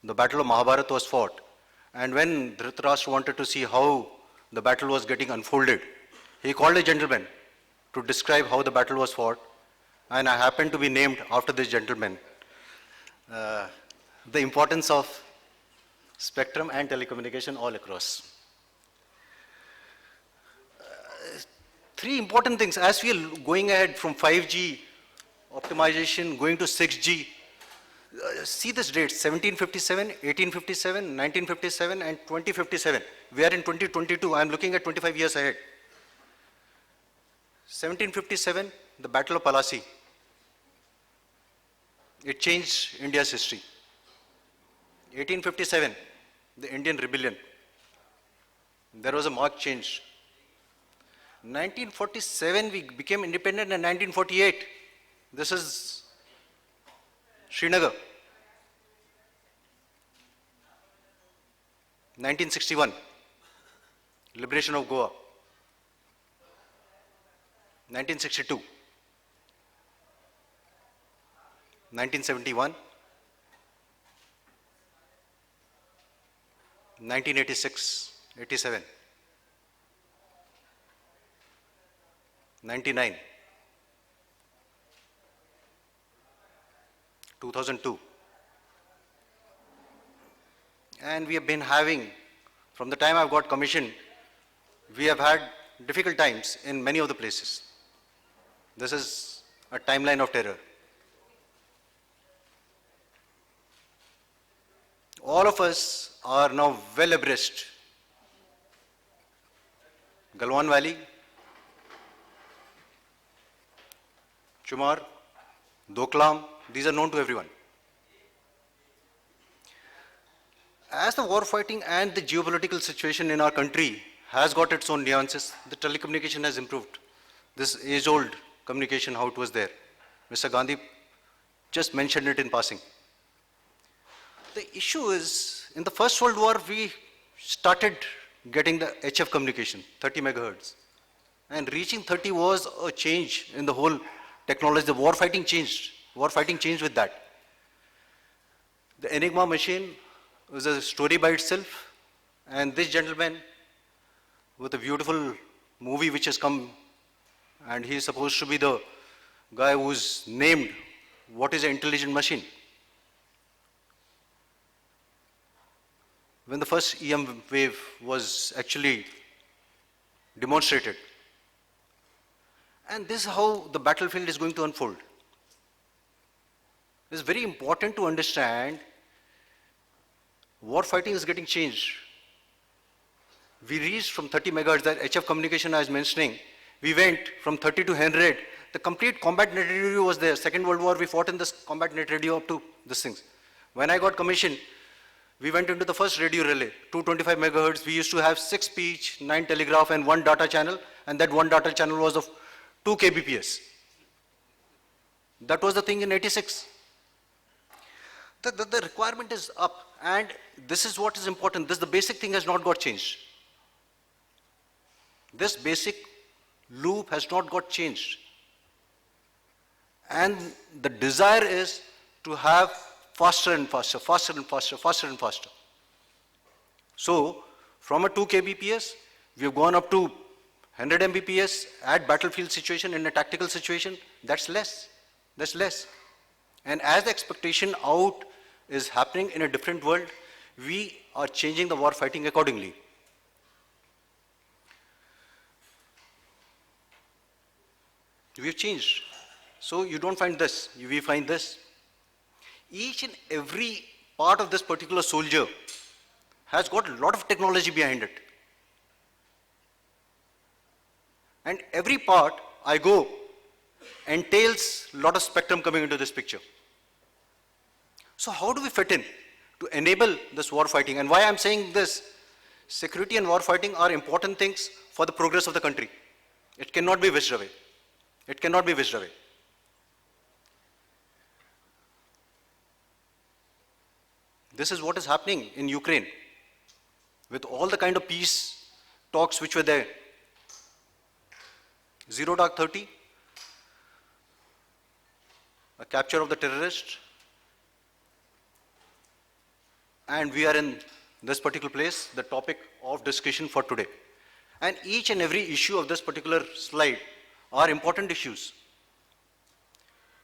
the battle of Mahabharata was fought. And when Dhritarashtra wanted to see how the battle was getting unfolded, he called a gentleman to describe how the battle was fought. And I happened to be named after this gentleman. The importance of spectrum and telecommunication all across. Three important things. As we are going ahead from 5G optimization, going to 6G, see this date, 1757, 1857, 1957, and 2057. We are in 2022. I am looking at 25 years ahead. 1757, the Battle of Palasi. It changed India's history. 1857, the Indian Rebellion. There was a marked change. 1947, we became independent, and 1948, this is Srinagar. 1961, liberation of Goa. 1962, 1971, 1986, 87, 99, 2002. And we have been having, from the time I've got commissioned, we have had difficult times in many of the places. This is a timeline of terror. All of us are now well abreast. Galwan Valley, Chumar, Doklam, these are known to everyone. As the war fighting and the geopolitical situation in our country has got its own nuances, the telecommunication has improved. This age-old communication, how it was there. Mr. Gandhi just mentioned it in passing. The issue is, in the First World War, we started getting the HF communication, 30 megahertz. And reaching 30 was a change in the whole technology. The war fighting changed. War fighting changed with that. The Enigma machine was a story by itself. And this gentleman, with a beautiful movie which has come, and he is supposed to be the guy who's named what is an intelligent machine. When the first EM wave was actually demonstrated. And this is how the battlefield is going to unfold. It's very important to understand war fighting is getting changed. We reached from 30 megahertz, that HF communication I was mentioning, we went from 30 to 100. The complete combat net radio was there. Second World War, we fought in this combat net radio up to these things. When I got commissioned, we went into the first radio relay, 225 megahertz. We used to have 6 speech, 9 telegraph, and 1 data channel, and that 1 data channel was of 2 kbps. That was the thing in 86. The requirement is up, and this is what is important. The basic thing has not got changed. This basic loop has not got changed. And the desire is to have faster and faster, faster and faster, faster and faster. So, from a 2 kbps, we have gone up to 100 mbps at battlefield situation, in a tactical situation. That's less. That's less. And as the expectation out is happening in a different world, we are changing the war fighting accordingly. We have changed. So you don't find this, we find this. each and every part of this particular soldier has got a lot of technology behind it. And every part I go entails a lot of spectrum coming into this picture. So how do we fit in to enable this war fighting? And why I'm saying this, security and war fighting are important things for the progress of the country. It cannot be wished away. It cannot be wished away. This is what is happening in Ukraine with all the kind of peace talks which were there. Zero Dark 30, a capture of the terrorist, and we are in this particular place, the topic of discussion for today. And each and every issue of this particular slide are important issues.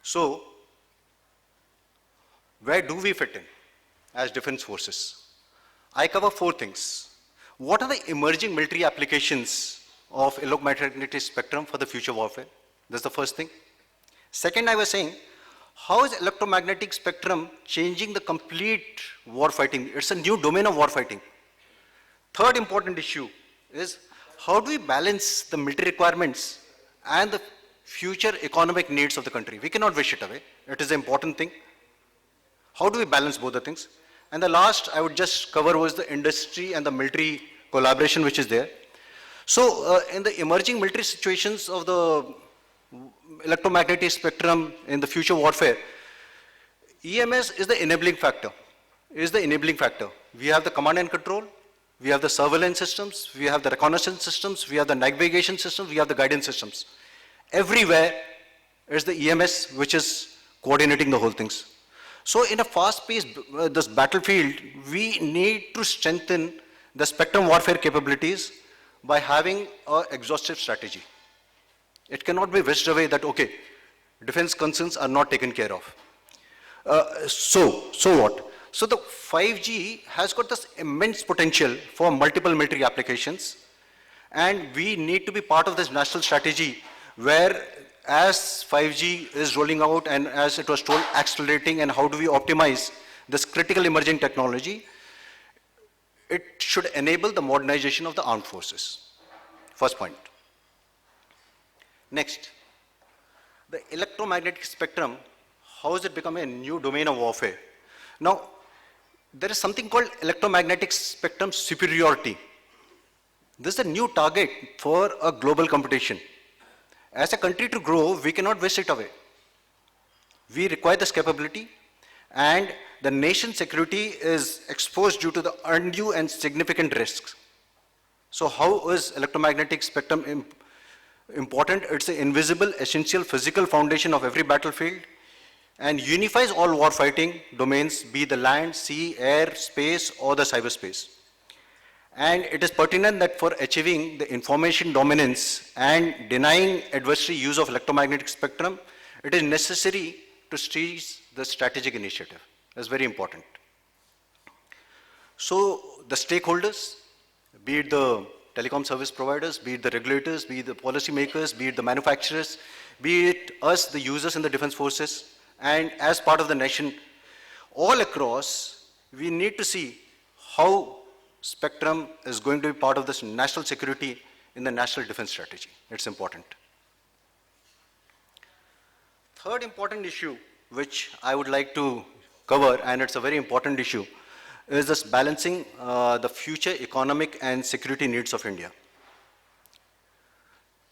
So, where do we fit in as defense forces? I cover 4 things. What are the emerging military applications of electromagnetic spectrum for the future warfare? That's the first thing. Second, I was saying, how is electromagnetic spectrum changing the complete war fighting? It's a new domain of war fighting. Third important issue is, how do we balance the military requirements and the future economic needs of the country? We cannot wish it away. It is an important thing. How do we balance both the things? And the last I would just cover was the industry and the military collaboration which is there. So in the emerging military situations of the electromagnetic spectrum in the future warfare, EMS is the enabling factor. We have the command and control, we have the surveillance systems, we have the reconnaissance systems, we have the navigation systems, we have the guidance systems. Everywhere is the EMS which is coordinating the whole things. So in a fast-paced this battlefield, we need to strengthen the spectrum warfare capabilities by having an exhaustive strategy. It cannot be wished away that, okay, defense concerns are not taken care of. So what? So the 5G has got this immense potential for multiple military applications, and we need to be part of this national strategy where, as 5G is rolling out and as it was told, accelerating, and how do we optimize this critical emerging technology, it should enable the modernization of the armed forces. First point. Next, the electromagnetic spectrum, how has it become a new domain of warfare? Now, there is something called electromagnetic spectrum superiority. This is a new target for a global competition. As a country to grow, we cannot wish it away. We require this capability, and the nation's security is exposed due to the undue and significant risks. So how is electromagnetic spectrum important? It's an invisible, essential, physical foundation of every battlefield and unifies all warfighting domains, be the land, sea, air, space, or the cyberspace. And it is pertinent that for achieving the information dominance and denying adversary use of electromagnetic spectrum, it is necessary to seize the strategic initiative. That's very important. So the stakeholders, be it the telecom service providers, be it the regulators, be it the policy makers, be it the manufacturers, be it us, the users in the defense forces, and as part of the nation, all across, we need to see how spectrum is going to be part of this national security in the national defense strategy. It's important. Third important issue, which I would like to cover, and it's a very important issue, is this balancing the future economic and security needs of India.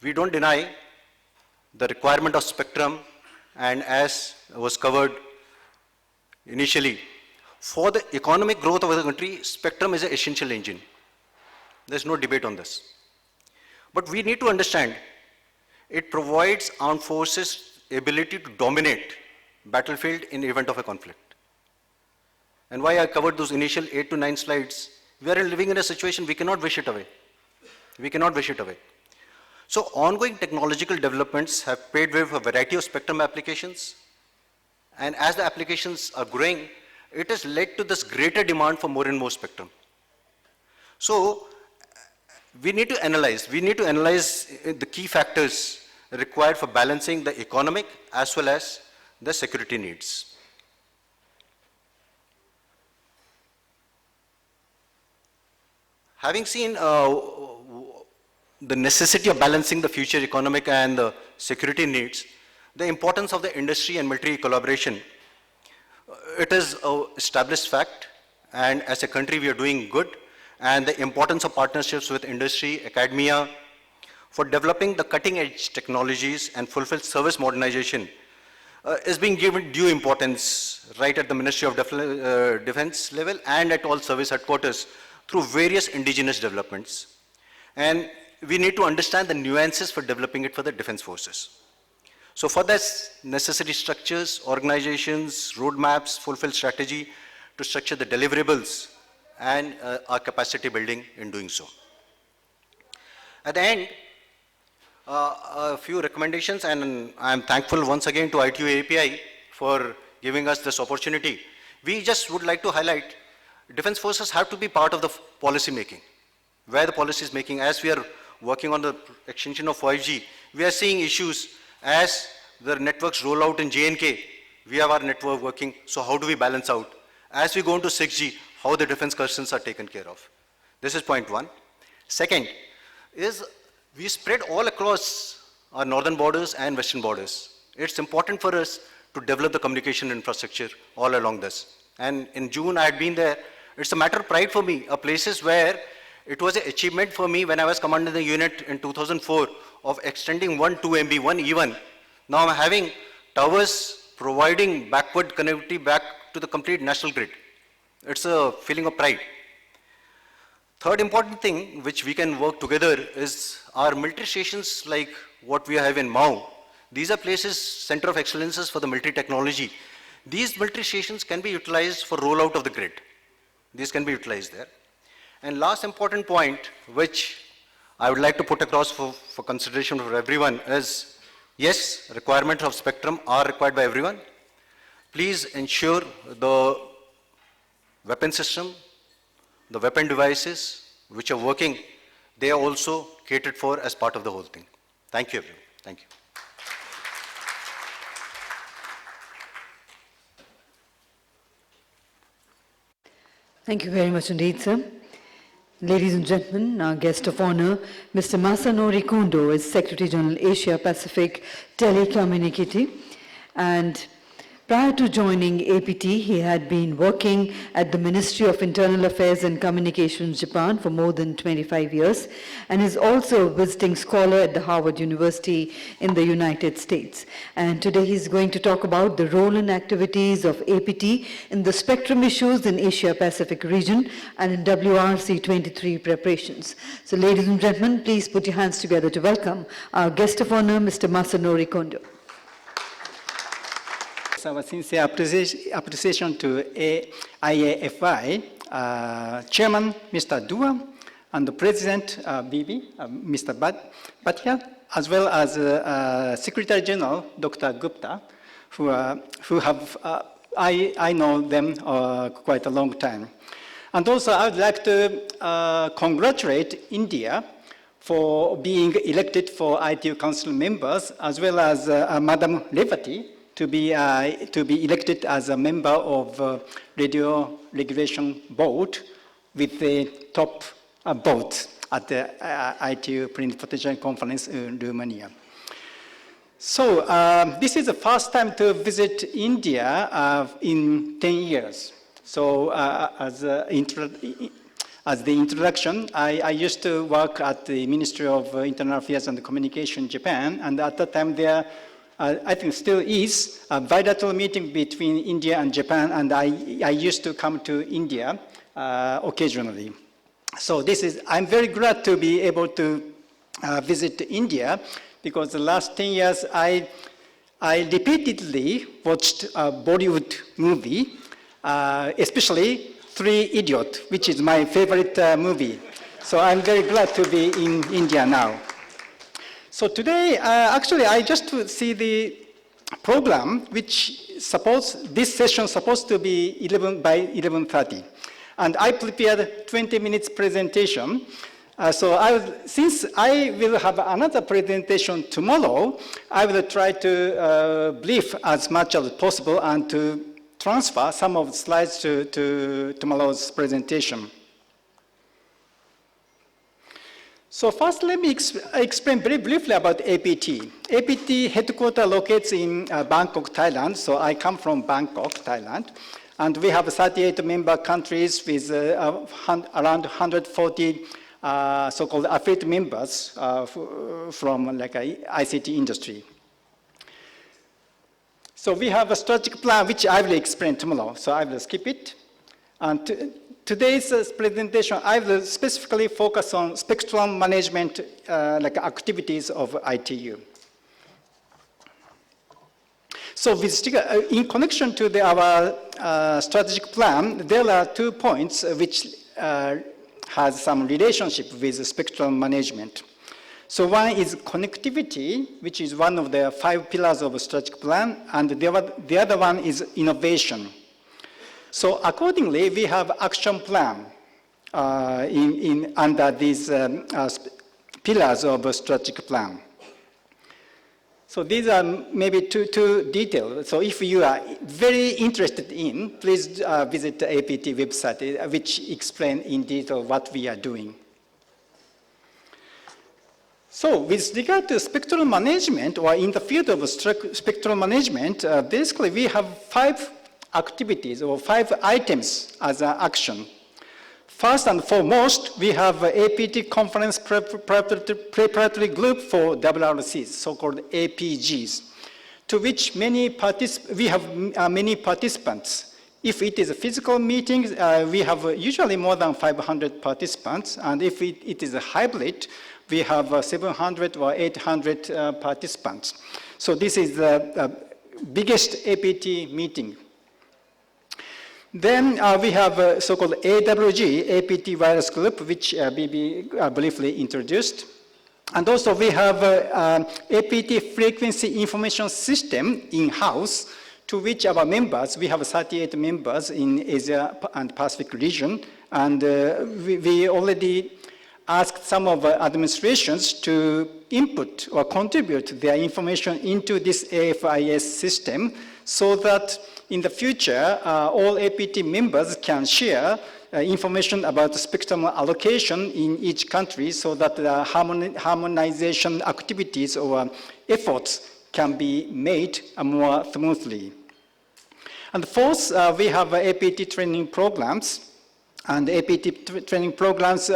We don't deny the requirement of spectrum, and as was covered initially, for the economic growth of the country, spectrum is an essential engine. There's no debate on this. But we need to understand, it provides armed forces ability to dominate battlefield in the event of a conflict. And why I covered those initial 8 to 9 slides, we are living in a situation we cannot wish it away. We cannot wish it away. So ongoing technological developments have paved way for a variety of spectrum applications. And as the applications are growing, it has led to this greater demand for more and more spectrum. So we need to analyze the key factors required for balancing the economic as well as the security needs. having seen the necessity of balancing the future economic and security needs, the importance of the industry and military collaboration, it is an established fact, and as a country we are doing good, and the importance of partnerships with industry, academia, for developing the cutting edge technologies and fulfill service modernization is being given due importance right at the Ministry of Defense level and at all service headquarters through various indigenous developments. And we need to understand the nuances for developing it for the defense forces. So for this, necessary structures, organizations, roadmaps, fulfill strategy to structure the deliverables and our capacity building in doing so. At the end, a few recommendations, and I'm thankful once again to ITU API for giving us this opportunity. We just would like to highlight defense forces have to be part of the policy making. Where the policy is making, as we are working on the extension of 5G, we are seeing issues as the networks roll out in J&K, we have our network working, so how do we balance out? As we go into 6G, how the defense concerns are taken care of. This is point one. Second is we spread all across our northern borders and western borders. It's important for us to develop the communication infrastructure all along this. And in June, I had been there. It's a matter of pride for me, places where it was an achievement for me when I was commanding the unit in 2004 of extending 1 2 MB, 1 E1. Now I'm having towers providing backward connectivity back to the complete national grid. It's a feeling of pride. Third important thing which we can work together is our military stations like what we have in Mao. These are places, center of excellences for the military technology. These military stations can be utilized for rollout of the grid. These can be utilized there. And last important point, which I would like to put across for consideration for everyone is, yes, requirements of spectrum are required by everyone. Please ensure the weapon system, the weapon devices which are working, they are also catered for as part of the whole thing. Thank you, everyone. Thank you. Thank you very much indeed, sir. Ladies and gentlemen, our guest of honor, Mr. Masanori Kondo, is Secretary General Asia Pacific Telecommunications, and prior to joining APT, he had been working at the Ministry of Internal Affairs and Communications, Japan, for more than 25 years, and is also a visiting scholar at the Harvard University in the United States. And today he's going to talk about the role and activities of APT in the spectrum issues in Asia-Pacific region and in WRC 23 preparations. So ladies and gentlemen, please put your hands together to welcome our guest of honor, Mr. Masanori Kondo. Our sincere appreciation to IAFI, Chairman Mr. Dua, and the President BB, Mr. Bhatia, as well as Secretary General Dr. Gupta, who have, I know them quite a long time. And also I would like to congratulate India for being elected for ITU Council members, as well as Madam Revati, to be elected as a member of Radio Regulation Board with the top vote at the ITU Plenipotentiary Conference in Romania. So this is the first time to visit India in 10 years. So as the introduction, I used to work at the Ministry of Internal Affairs and Communication, Japan, and at that time there I think still is a bilateral meeting between India and Japan, and I used to come to India occasionally. So I'm very glad to be able to visit India, because the last 10 years I repeatedly watched a Bollywood movie, especially Three Idiots, which is my favorite movie. So I'm very glad to be in India now. So today, actually, I just see the program, which this session is supposed to be 11 by 11:30. And I prepared 20 minutes presentation. Since I will have another presentation tomorrow, I will try to brief as much as possible and to transfer some of the slides to tomorrow's presentation. So first, let me explain very briefly about APT. APT headquarters locates in Bangkok, Thailand. So I come from Bangkok, Thailand. And we have 38 member countries with around 140 so-called affiliate members from like ICT industry. So we have a strategic plan, which I will explain tomorrow. So I will skip it. And today's presentation, I will specifically focus on spectrum management like activities of ITU. So in connection to our strategic plan, there are 2 points which has some relationship with spectrum management. So one is connectivity, which is one of the 5 pillars of a strategic plan, and the other one is innovation. So accordingly, we have action plan under these pillars of a strategic plan. So these are maybe too detailed. So if you are very interested in, please visit the APT website, which explain in detail what we are doing. So with regard to spectrum management, or in the field of spectrum management, basically we have 5 activities or 5 items as an action. First and foremost, we have APT Conference Preparatory Group for WRCs, so-called APGs, to which we have many participants. If it is a physical meeting, we have usually more than 500 participants, and if it is a hybrid, we have 700 or 800 participants. So this is the biggest APT meeting. Then we have so-called AWG, APT Virus Group, which BB briefly introduced. And also we have APT Frequency Information System in-house, to which our members, we have 38 members in Asia and Pacific region, and we already asked some of our administrations to input or contribute their information into this AFIS system, so that in the future, all APT members can share information about the spectrum allocation in each country, so that the harmonization activities or efforts can be made more smoothly. And fourth, we have APT training programs, and APT training programs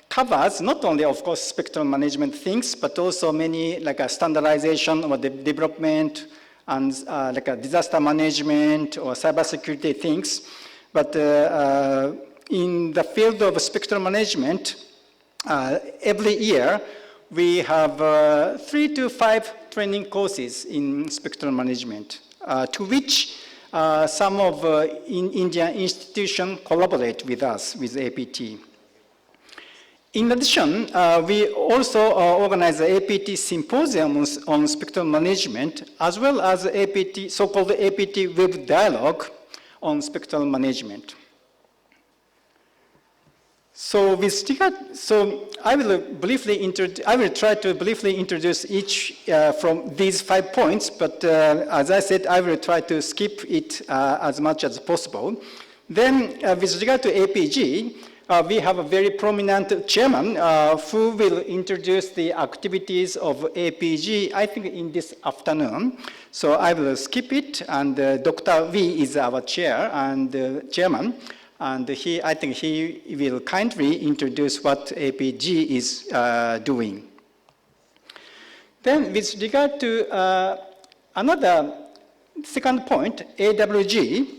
covers not only, of course, spectrum management things, but also many like standardization or development, and like a disaster management or cybersecurity things. But in the field of spectrum management, every year we have 3 to 5 training courses in spectrum management, to which some of Indian institutions collaborate with us, with APT. In addition, we also organize APT symposiums on spectrum management, as well as APT, so-called APT Web Dialogue on spectrum management. So I will try to briefly introduce each from these 5 points, but as I said, I will try to skip it as much as possible. Then, with regard to APG, we have a very prominent chairman who will introduce the activities of APG, I think, in this afternoon. So I will skip it, and Dr. V is our chair and chairman, and I think he will kindly introduce what APG is doing. Then, with regard to another second point, AWG,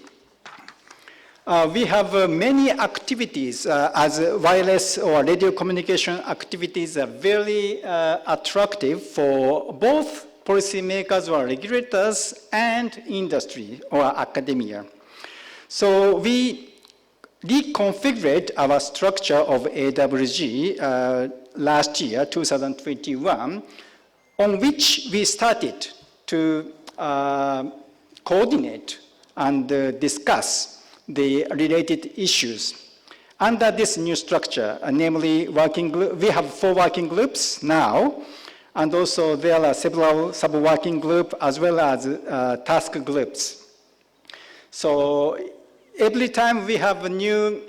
we have many activities as wireless or radio communication activities are very attractive for both policymakers or regulators and industry or academia. So we reconfigured our structure of AWG last year, 2021, on which we started to coordinate and discuss the related issues. Under this new structure, namely we have 4 working groups now, and also there are several sub-working groups as well as task groups. So every time we have a new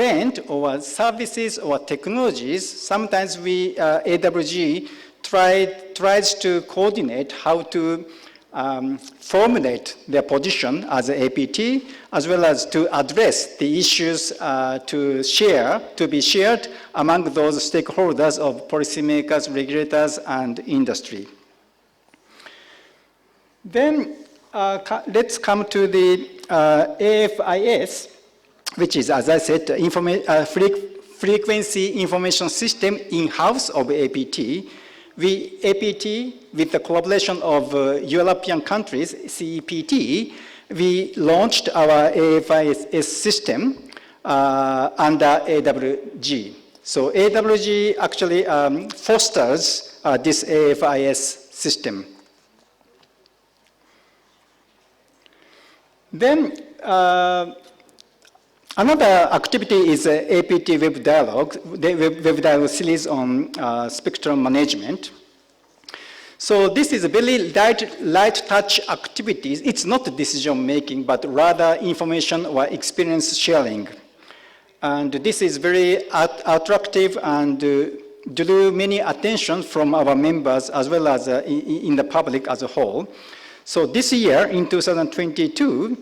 trend or services or technologies, sometimes AWG tries to coordinate how to formulate their position as an APT, as well as to address the issues to be shared among those stakeholders of policymakers, regulators, and industry. Then let's come to the AFIS, which is, as I said, frequency information system in-house of APT. APT, with the collaboration of European countries, CEPT, we launched our AFIS system under AWG. So AWG actually fosters this AFIS system. Then another activity is APT Web Dialogue, the Web Dialogue series on spectrum management. So this is a very light touch activities. It's not decision making, but rather information or experience sharing. And this is very attractive and drew many attention from our members as well as in the public as a whole. So this year, in 2022,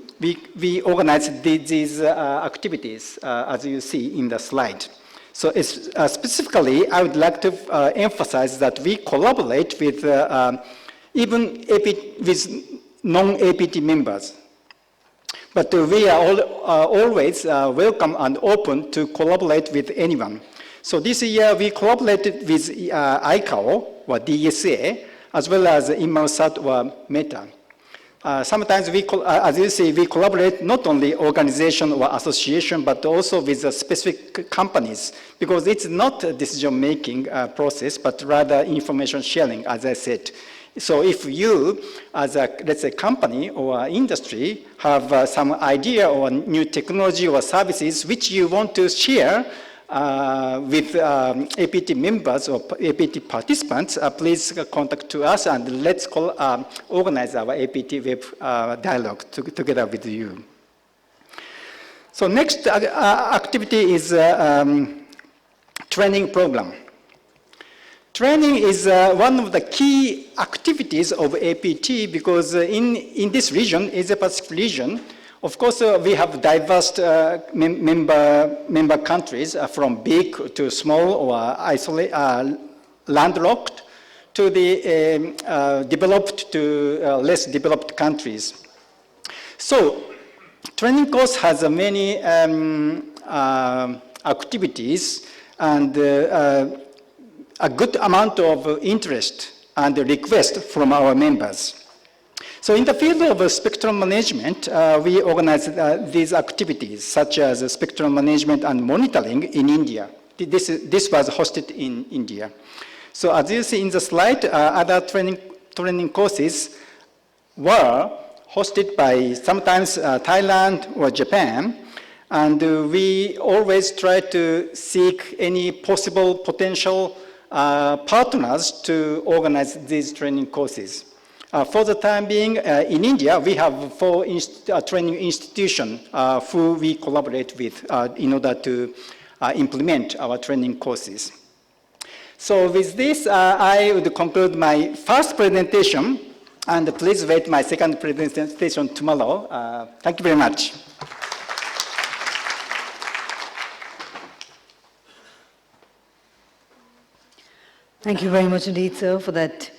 we organized these activities, as you see in the slide. So specifically, I would like to emphasize that we collaborate with even with non-APT members. But we are always welcome and open to collaborate with anyone. So this year, we collaborated with ICAO, or DSA, as well as Inmarsat or Meta. Sometimes, as you see, we collaborate not only organization or association, but also with specific companies, because it's not a decision-making process, but rather information sharing, as I said. So if you, as a, let's say, company or industry, have some idea or new technology or services which you want to share with APT members or APT participants, please contact to us and let's organize our APT Web Dialogue together with you. So next activity is training program. Training is one of the key activities of APT because in this region, Asia-Pacific region, of course, we have diverse member countries from big to small or landlocked to the developed to less developed countries. So training course has many activities and a good amount of interest and request from our members. So in the field of spectrum management, we organize these activities, such as spectrum management and monitoring in India. This was hosted in India. So as you see in the slide, other training courses were hosted by sometimes Thailand or Japan, and we always try to seek any possible potential partners to organize these training courses. For the time being, in India, we have 4 training institutions who we collaborate with in order to implement our training courses. So with this, I would conclude my first presentation, and please wait my second presentation tomorrow. Thank you very much. Thank you very much indeed, sir, for that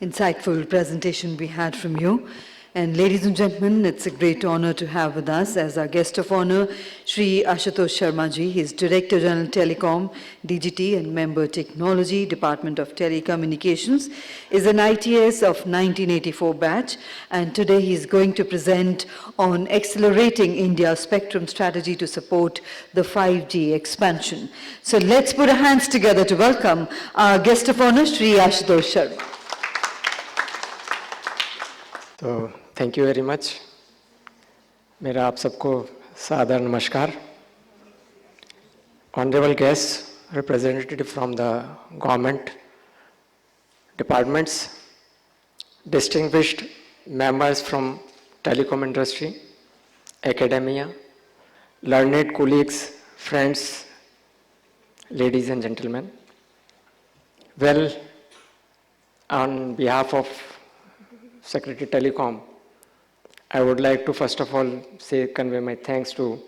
insightful presentation we had from you. And ladies and gentlemen, it's a great honor to have with us as our guest of honor, Shri Ashutosh Sharma ji. He is Director General Telecom, DGT and Member Technology, Department of Telecommunications, is an ITS of 1984 batch, and today he is going to present on accelerating India's spectrum strategy to support the 5G expansion. So let's put our hands together to welcome our guest of honor, Shri Ashutosh Sharma. तो thank you very much. मेरा आप सबको सादर नमस्कार। Honourable guest, representative from the government departments, distinguished members from telecom industry, academia, learned colleagues friends, ladies and gentlemen. Well, on behalf of Secretary Telecom, I would like to first of all convey my thanks to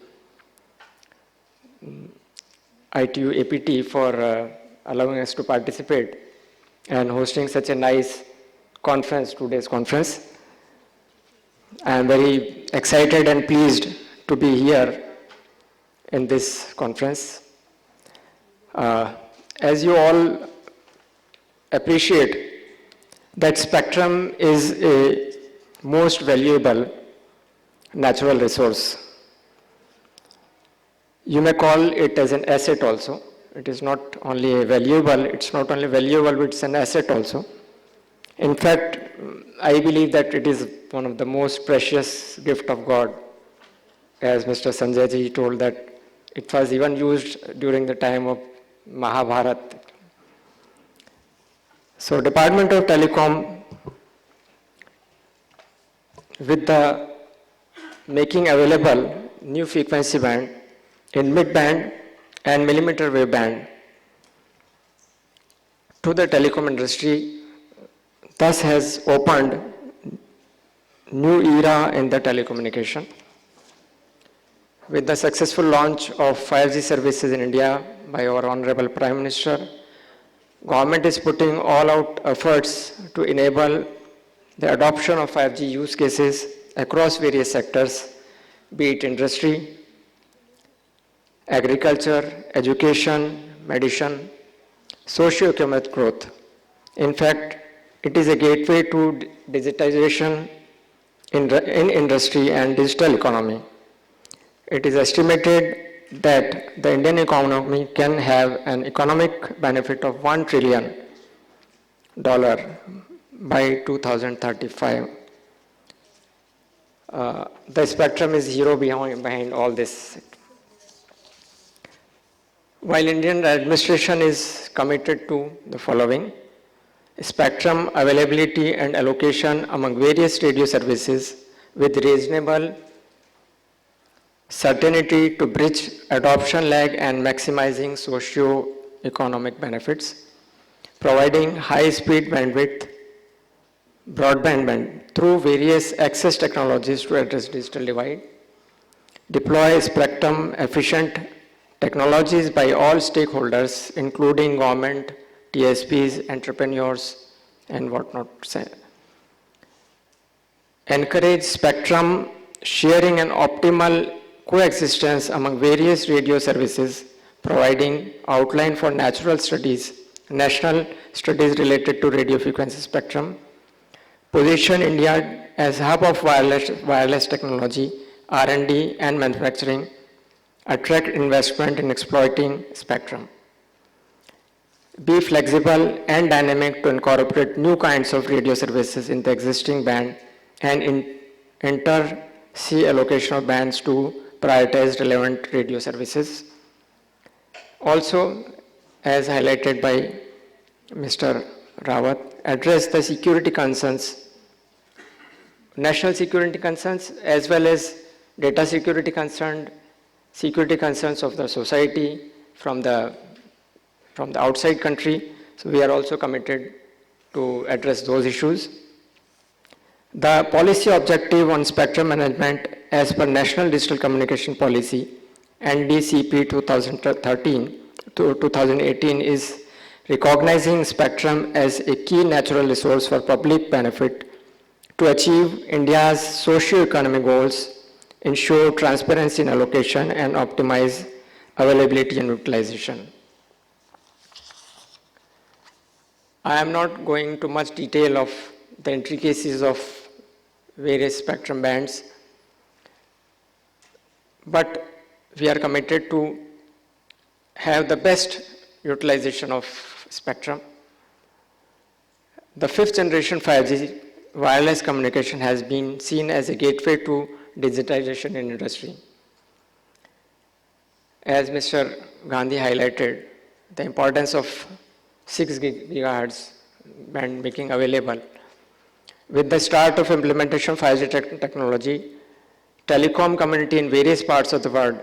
ITU APT for allowing us to participate and hosting such a nice conference, today's conference. I am very excited and pleased to be here in this conference. As you all appreciate, that spectrum is a most valuable natural resource. You may call it as an asset also. It is not only valuable, it's not only valuable, but it's an asset also. In fact, I believe that it is one of the most precious gift of God. As Mr. Sanjay ji told that it was even used during the time of Mahabharata. So Department of Telecom, with the making available new frequency band in mid-band and millimeter wave band to the telecom industry, thus has opened new era in the telecommunication. With the successful launch of 5G services in India by our Honorable Prime Minister, government is putting all out efforts to enable the adoption of 5G use cases across various sectors, be it industry, agriculture, education, medicine, socio-economic growth. In fact, it is a gateway to digitization in industry and digital economy. It is estimated that the Indian economy can have an economic benefit of $1 trillion by 2035. The spectrum is hero behind all this. While Indian administration is committed to the following: spectrum availability and allocation among various radio services with reasonable certainty to bridge adoption lag and maximizing socio-economic benefits, providing high-speed bandwidth, broadband band through various access technologies to address digital divide, deploy spectrum-efficient technologies by all stakeholders, including government, TSPs, entrepreneurs, and whatnot. Encourage spectrum sharing and optimal coexistence among various radio services, providing outline for national studies related to radio frequency spectrum, position India as hub of wireless technology, R&D and manufacturing, attract investment in exploiting spectrum. Be flexible and dynamic to incorporate new kinds of radio services in the existing band and see allocation of bands to prioritize relevant radio services. Also, as highlighted by Mr. Rawat, address the security concerns, national security concerns, as well as data security concerns of the society from the outside country. So we are also committed to address those issues. The policy objective on spectrum management as per National Digital Communication Policy, NDCP 2013 to 2018, is recognizing spectrum as a key natural resource for public benefit to achieve India's socio-economic goals, ensure transparency in allocation, and optimize availability and utilization. I am not going into much detail of the intricacies of various spectrum bands, but we are committed to have the best utilization of spectrum. The 5th generation 5G wireless communication has been seen as a gateway to digitization in industry. As Mr. Gandhi highlighted, the importance of 6 gigahertz band making available. With the start of implementation of 5G technology, telecom community in various parts of the world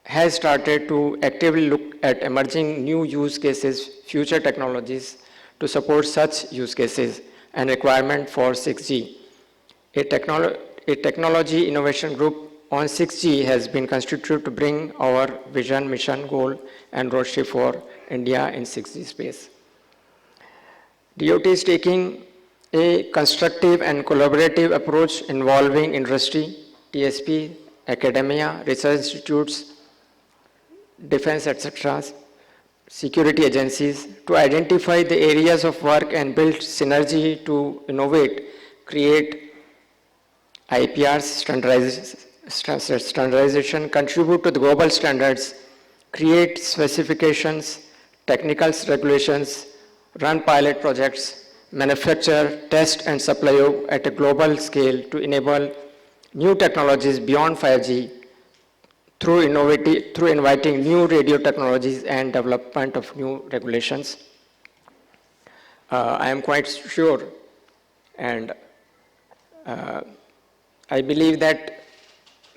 has started to actively look at emerging new use cases, future technologies to support such use cases and requirement for 6G. A technology innovation group on 6G has been constituted to bring our vision, mission, goal, and roadmap for India in 6G space. DOT is taking a constructive and collaborative approach involving industry, TSP, academia, research institutes, defense, etc., security agencies to identify the areas of work and build synergy to innovate, create IPRs, standardization, contribute to the global standards, create specifications, technical regulations, run pilot projects, manufacture, test, and supply at a global scale to enable new technologies beyond 5G through inviting new radio technologies and development of new regulations. I am quite sure, and I believe that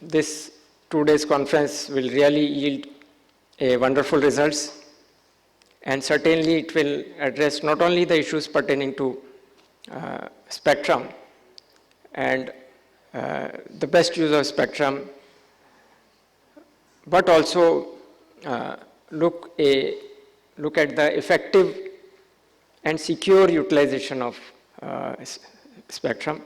this 2 days conference will really yield a wonderful results, and certainly it will address not only the issues pertaining to spectrum and the best use of spectrum, but also look at the effective and secure utilization of spectrum,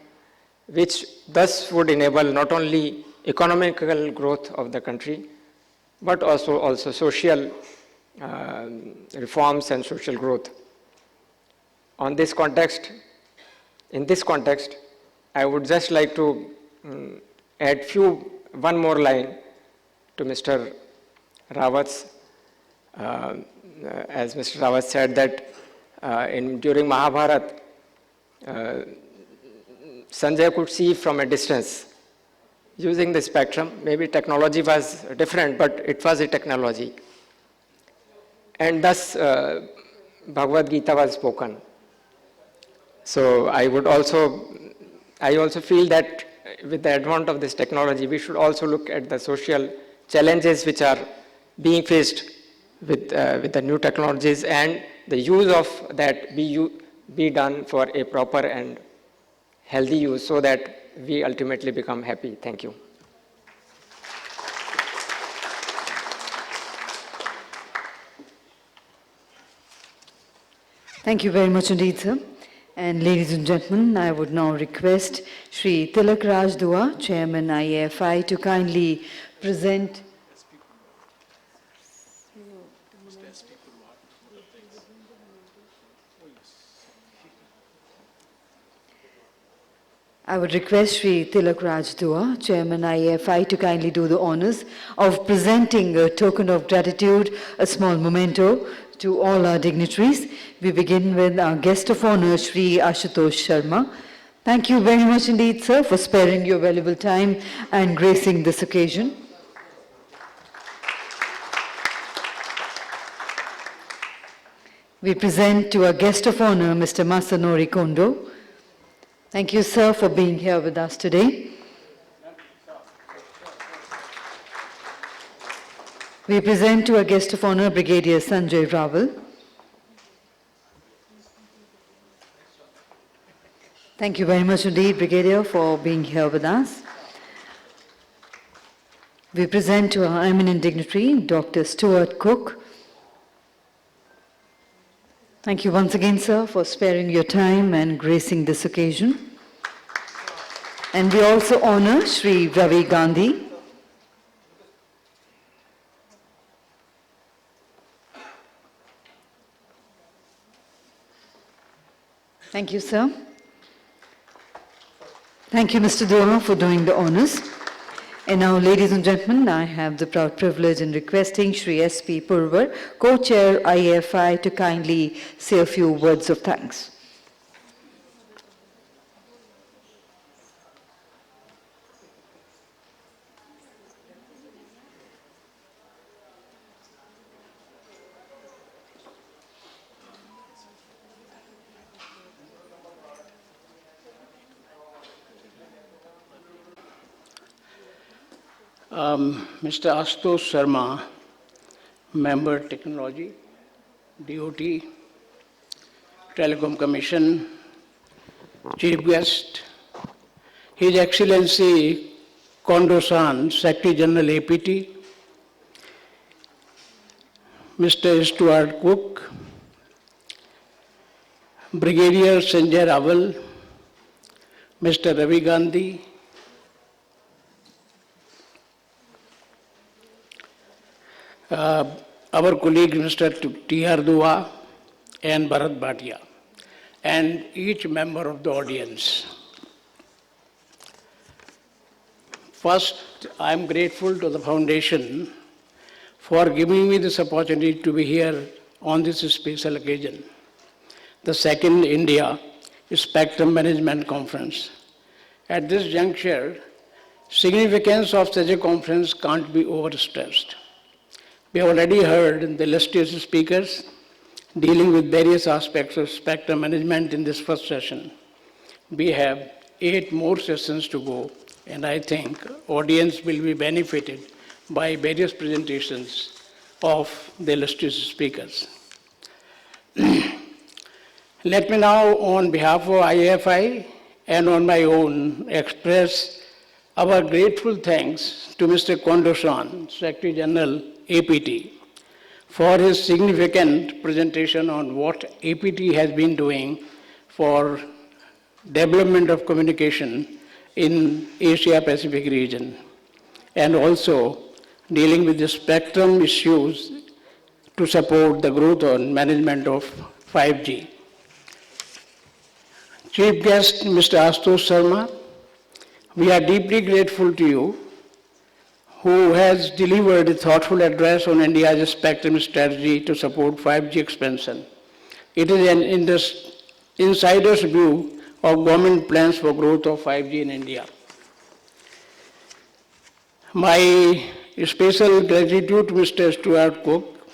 which thus would enable not only economical growth of the country, but also social reforms and social growth. In this context, I would just like to add one more line to Mr. Rawat's, as Mr. Rawat said that during Mahabharata, Sanjay could see from a distance using the spectrum. Maybe technology was different, but it was a technology. And thus, Bhagavad Gita was spoken. So I also feel that with the advent of this technology, we should also look at the social challenges which are being faced with the new technologies, and the use of that be done for a proper and healthy use so that we ultimately become happy. Thank you. Thank you very much indeed, sir. And ladies and gentlemen, I would now request Shri Tilak Raj Dua, Chairman IAFI, to kindly present. I would request Shri Tilak Raj Dua, Chairman IAFI, to kindly do the honors of presenting a token of gratitude, a small memento to all our dignitaries. We begin with our guest of honor, Shri Ashutosh Sharma. Thank you very much indeed, sir, for sparing your valuable time and gracing this occasion. We present to our guest of honor, Mr. Masanori Kondo. Thank you, sir, for being here with us today. We present to our guest of honor, Brigadier Sanjay Raval. Thank you very much indeed, Brigadier, for being here with us. We present to our eminent dignitary, Dr. Stuart Cook. Thank you once again, sir, for sparing your time and gracing this occasion. And we also honor Shri Ravi Gandhi. Thank you, sir. Thank you, Mr. Dua, for doing the honors. And now, ladies and gentlemen, I have the proud privilege in requesting Shri S.P. Purvar, Co-Chair IAFI, to kindly say a few words of thanks. Mr. Ashutosh Sharma, Member Technology, DOT, Telecom Commission, Chief Guest, His Excellency Kondo-san, Secretary General APT, Mr. Stuart Cook, Brigadier Sanjay Raval, Mr. Ravi Gandhi, our colleague Mr. T.R. Dua and Bharat Bhatia, and each member of the audience. First, I am grateful to the Foundation for giving me this opportunity to be here on this special occasion, the second India Spectrum Management Conference. At this juncture, significance of such a conference can't be overstressed. We have already heard the illustrious speakers dealing with various aspects of spectrum management in this first session. We have 8 more sessions to go, and I think audience will be benefited by various presentations of the illustrious speakers. Let me now, on behalf of IAFI and on my own, express our grateful thanks to Mr. Kondo-san, Secretary General APT, for his significant presentation on what APT has been doing for development of communication in Asia Pacific region, and also dealing with the spectrum issues to support the growth and management of 5G. Chief guest, Mr. Ashutosh Sharma, we are deeply grateful to you, who has delivered a thoughtful address on India's spectrum strategy to support 5G expansion. It is an insider's view of government plans for growth of 5G in India. My special gratitude to Mr. Stuart Cook,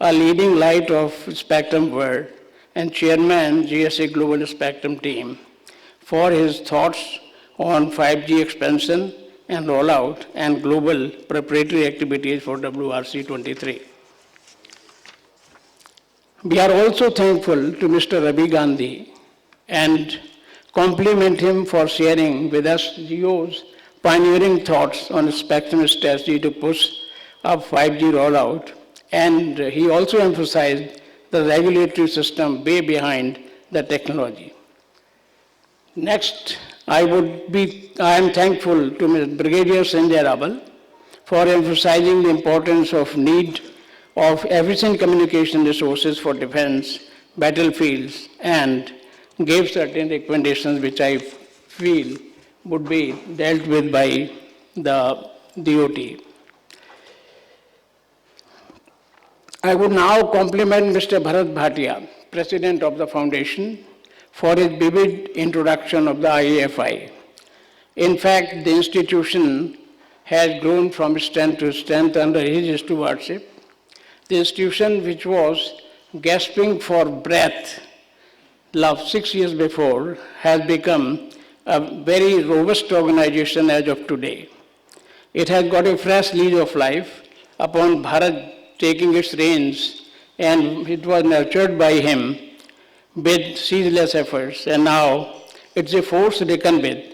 a leading light of spectrum world and chairman GSA Global Spectrum Team, for his thoughts on 5G expansion and rollout and global preparatory activities for WRC 23. We are also thankful to Mr. Ravi Gandhi and compliment him for sharing with us Jio's pioneering thoughts on spectrum strategy to push up 5G rollout, and he also emphasized the regulatory system way behind the technology. Next, I am thankful to Mr. Brigadier Sanjay Raval for emphasizing the importance of need of efficient communication resources for defense, battlefields, and gave certain recommendations which I feel would be dealt with by the DOT. I would now compliment Mr. Bharat Bhatia, President of the Foundation, for his vivid introduction of the IAFI. In fact, the institution has grown from strength to strength under his stewardship. The institution, which was gasping for breath 6 years before, has become a very robust organization as of today. It has got a fresh lease of life upon Bharat taking its reins, and it was nurtured by him with ceaseless efforts, and now it's a force to reckon with,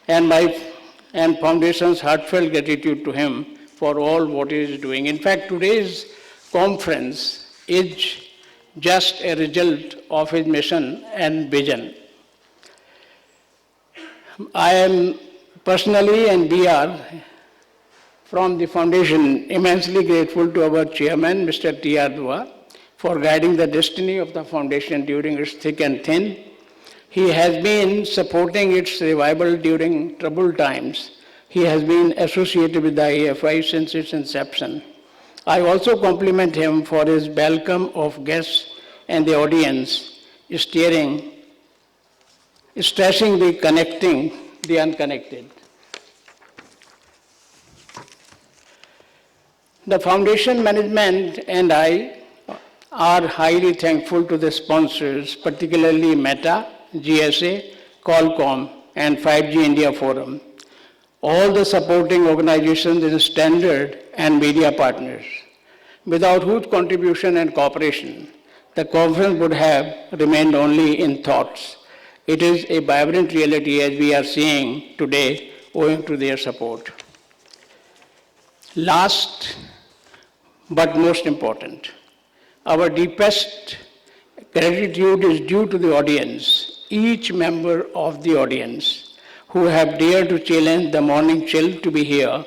and Foundation's heartfelt gratitude to him for all what he is doing. In fact, today's conference is just a result of his mission and vision. I am personally, and we are from the Foundation, immensely grateful to our chairman, Mr. T.R. Dua, for guiding the destiny of the Foundation during its thick and thin. He has been supporting its revival during troubled times. He has been associated with the IAFI since its inception. I also compliment him for his welcome of guests and the audience, stressing the connecting the unconnected. The Foundation management and I are highly thankful to the sponsors, particularly Meta, GSA, Qualcomm, and 5G India Forum, all the supporting organizations in standard and media partners, without whose contribution and cooperation the conference would have remained only in thoughts. It is a vibrant reality as we are seeing today owing to their support. Last but most important, our deepest gratitude is due to the audience, each member of the audience who have dared to challenge the morning chill to be here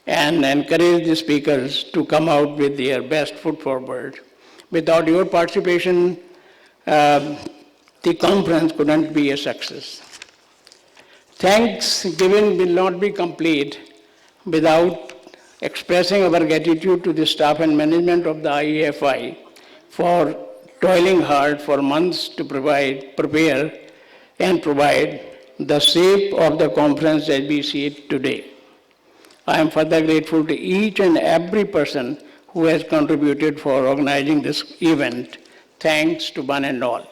and encourage the speakers to come out with their best foot forward. Without your participation, the conference couldn't be a success. Thanksgiving will not be complete without expressing our gratitude to the staff and management of the IEFI for toiling hard for months to prepare and provide the shape of the conference as we see it today. I am further grateful to each and every person who has contributed for organizing this event. Thanks to one and all.